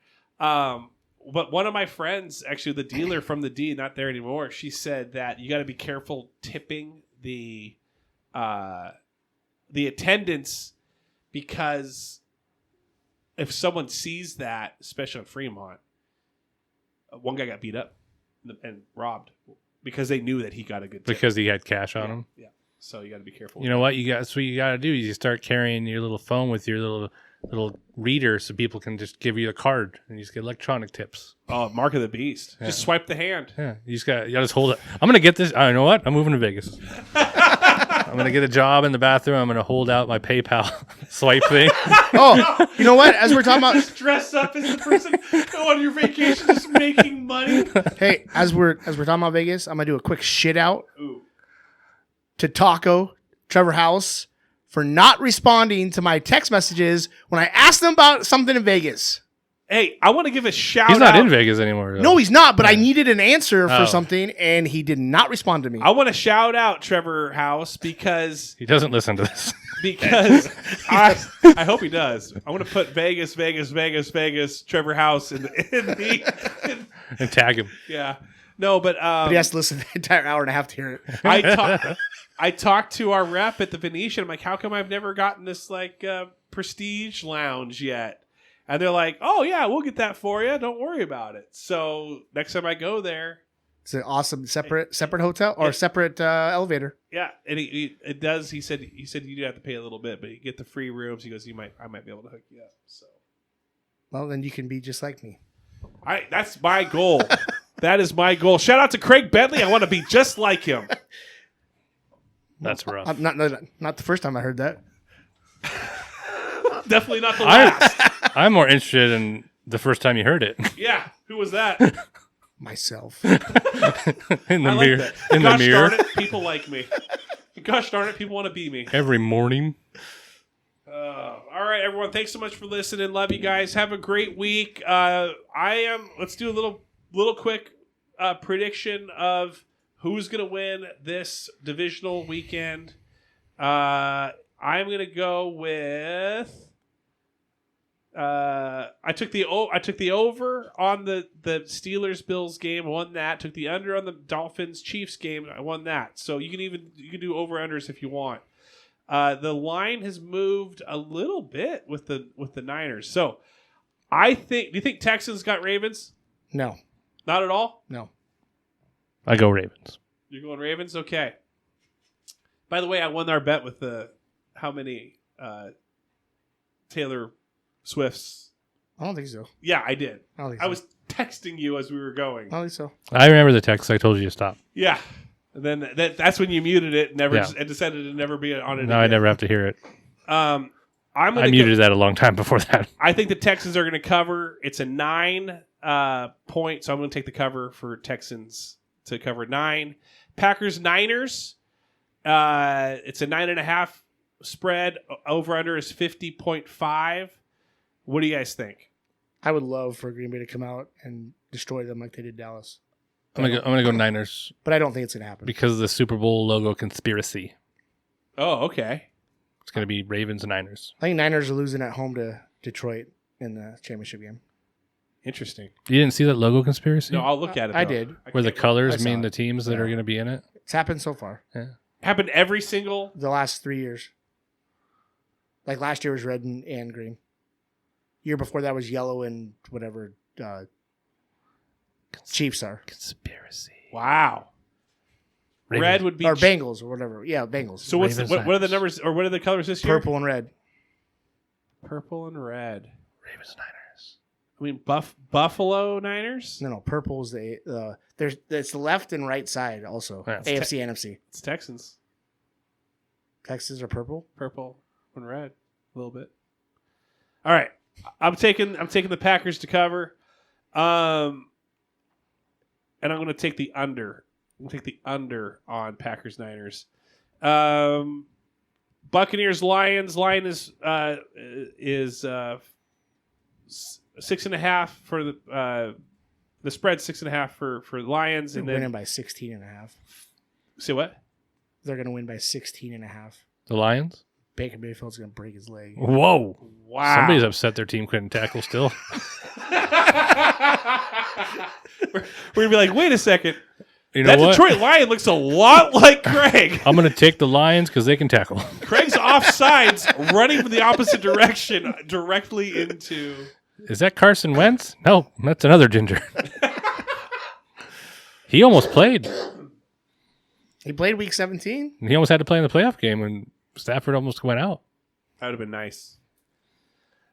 But one of my friends, actually the dealer from the D, not there anymore, she said that you got to be careful tipping the attendants, because if someone sees that, especially on Fremont, one guy got beat up and robbed because they knew that he got a good tip. Because he had cash on him. Yeah. So you got to be careful. You know what? That's what you got to do. You start carrying your little phone with your little reader, so people can just give you a card and you just get electronic tips. Oh, mark of the beast. Yeah. Just swipe the hand. Yeah, you just hold it. I'm gonna get this. You know what? I'm moving to Vegas. I'm gonna get a job in the bathroom. I'm gonna hold out my PayPal swipe thing. Oh, you know what? As we're talking about, Just dress up as the person go on your vacation, just making money. hey, as we're talking about Vegas, I'm gonna do a quick shit out Ooh. to Taco, Trevor House, for not responding to my text messages when I asked them about something in Vegas. Hey, I want to give a shout He's out. not in Vegas anymore. Though. No, he's not, but I needed an answer for Oh. something, and he did not respond to me. I want to shout out Trevor House because He doesn't listen to this. I hope he does. I want to put Vegas, Trevor House in the And tag him. yeah. No, but But he has to listen to the entire hour and a half to hear it. I talked to our rep at the Venetian. I'm like, how come I've never gotten this prestige lounge yet? And they're like, oh yeah, we'll get that for you. Don't worry about it. So next time I go there, It's an awesome separate hotel or separate elevator. yeah, and it does. He said you do have to pay a little bit, but you get the free rooms. He goes, I might be able to hook you up. So, Well, then you can be just like me. that's my goal. That is my goal. Shout out to Craig Bentley. I want to be just like him. That's rough. Not the first time I heard that. Definitely not the last. I'm more interested in the first time you heard it. Yeah, who was that? Myself. in the I like mirror. that. In the Gosh mirror. darn it, people like me. Gosh darn it, people want to be me. Every morning. All right, everyone. Thanks so much for listening. Love you guys. Have a great week. Let's do a little quick prediction of who's going to win this divisional weekend. I'm going to go with. I took the over on the Steelers Bills game. I won that. Took the under on the Dolphins Chiefs game. I won that. So you can do over unders if you want. The line has moved a little bit with the Niners. So do you think Texans got Ravens? No. Not at all? No. I go Ravens. You're going Ravens? Okay. By the way, I won our bet with how many Taylor Swifts. I don't think so. Yeah, I did. I don't think I so. was texting you as we were going. I don't think so. I remember the text I told you to stop. Yeah. And then that's when you muted it and and decided to never be on it No, again. I never have to hear it. I muted that a long time before that. I think the Texans are going to cover. It's a 9 point, so I'm going to take the cover for Texans to cover 9. Packers Niners. It's a 9.5 spread. Over under is 50.5. What do you guys think? I would love for Green Bay to come out and destroy them like they did Dallas. I'm gonna go Niners But I don't think it's going to happen. because of the Super Bowl logo conspiracy. Oh, okay. It's gonna be Ravens and Niners. I think Niners are losing at home to Detroit in the championship game. Interesting. You didn't see that logo conspiracy? No, I'll look at it. I though. did. Where the can't- I colors saw mean it. the teams that Yeah. are gonna be in it? It's happened so far. happened every single. The last 3 years. Like last year was red and green. Year before that was yellow and whatever Chiefs are. Conspiracy. Wow. Ravens. Red would be Or Bengals or whatever. Yeah, Bengals. So what's Ravens, what are the Niners. numbers or what are the colors this year? Purple and red. Purple and red. Ravens Niners. I mean Buffalo Niners. No, purple is there's the left and right side also. Yeah. AFC, NFC. It's Texans. Texas are purple. Purple and red. A little bit. All right. I'm taking the Packers to cover. And I'm going to take the under. I'm going to take the under on Packers Niners. Buccaneers Lions. Lion is 6.5 The spread's 6.5 for the Lions, They're and winning then by 16.5. say what? They're going to win by 16.5. The Lions? Baker Mayfield's going to break his leg. Whoa. Wow. Somebody's upset their team couldn't tackle still. We're gonna be like, wait a second. You know That what? Detroit Lion looks a lot like Craig. I'm going to take the Lions because they can tackle. Craig's offsides, running from the opposite direction directly into. Is that Carson Wentz? No, that's another ginger. He almost played. He played week 17? He almost had to play in the playoff game when Stafford almost went out. That would have been nice.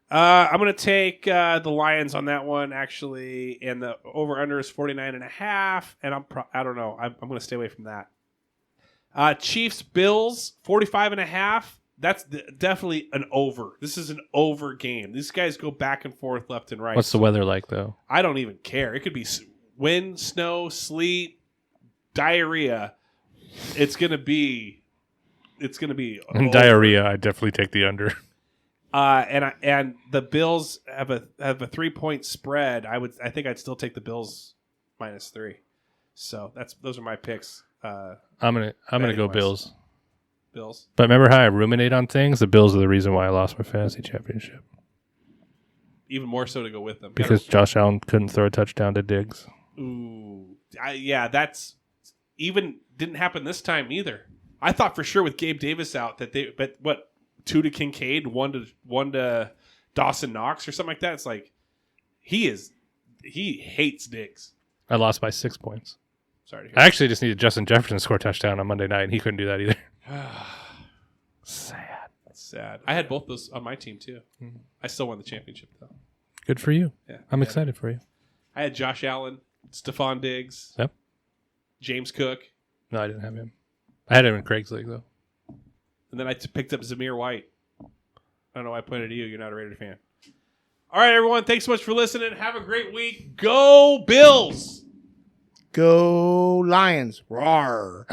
I'm going to take the Lions on that one, actually, and the over-under is 49.5, and I don't know. I'm going to stay away from that. Chiefs-Bills, 45.5. That's definitely an over. This is an over game. These guys go back and forth left and right. What's the weather like, though? I don't even care. It could be wind, snow, sleet, diarrhea. It's going to be In diarrhea, I definitely take the under. And the Bills have a 3-point spread. I think I'd still take the Bills -3. So those are my picks. I'm gonna go Bills. Bills. But remember how I ruminate on things? The Bills are the reason why I lost my fantasy championship. Even more so to go with them. Because Josh Allen couldn't throw a touchdown to Diggs. Ooh. That's even didn't happen this time either. I thought for sure with Gabe Davis out that but 2 to Kincaid, 1 to Dawson Knox or something like that. It's like he hates Diggs. I lost by 6 points. Sorry to hear I actually just needed Justin Jefferson to score a touchdown on Monday night, and he couldn't do that either. Sad. That's sad. I had both those on my team too. Mm-hmm. I still won the championship though. Good for you. Yeah, I'm excited for you. I had Josh Allen, Stephon Diggs, Yep. James Cook, No, I didn't have him. I had him in Craig's league, though. and then I picked up Zamir White. I don't know why I pointed to you. You're not a Raider fan. All right, everyone. Thanks so much for listening. Have a great week. Go Bills. Go Lions. Roar.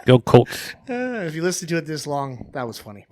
Go Colts. If you listened to it this long, that was funny.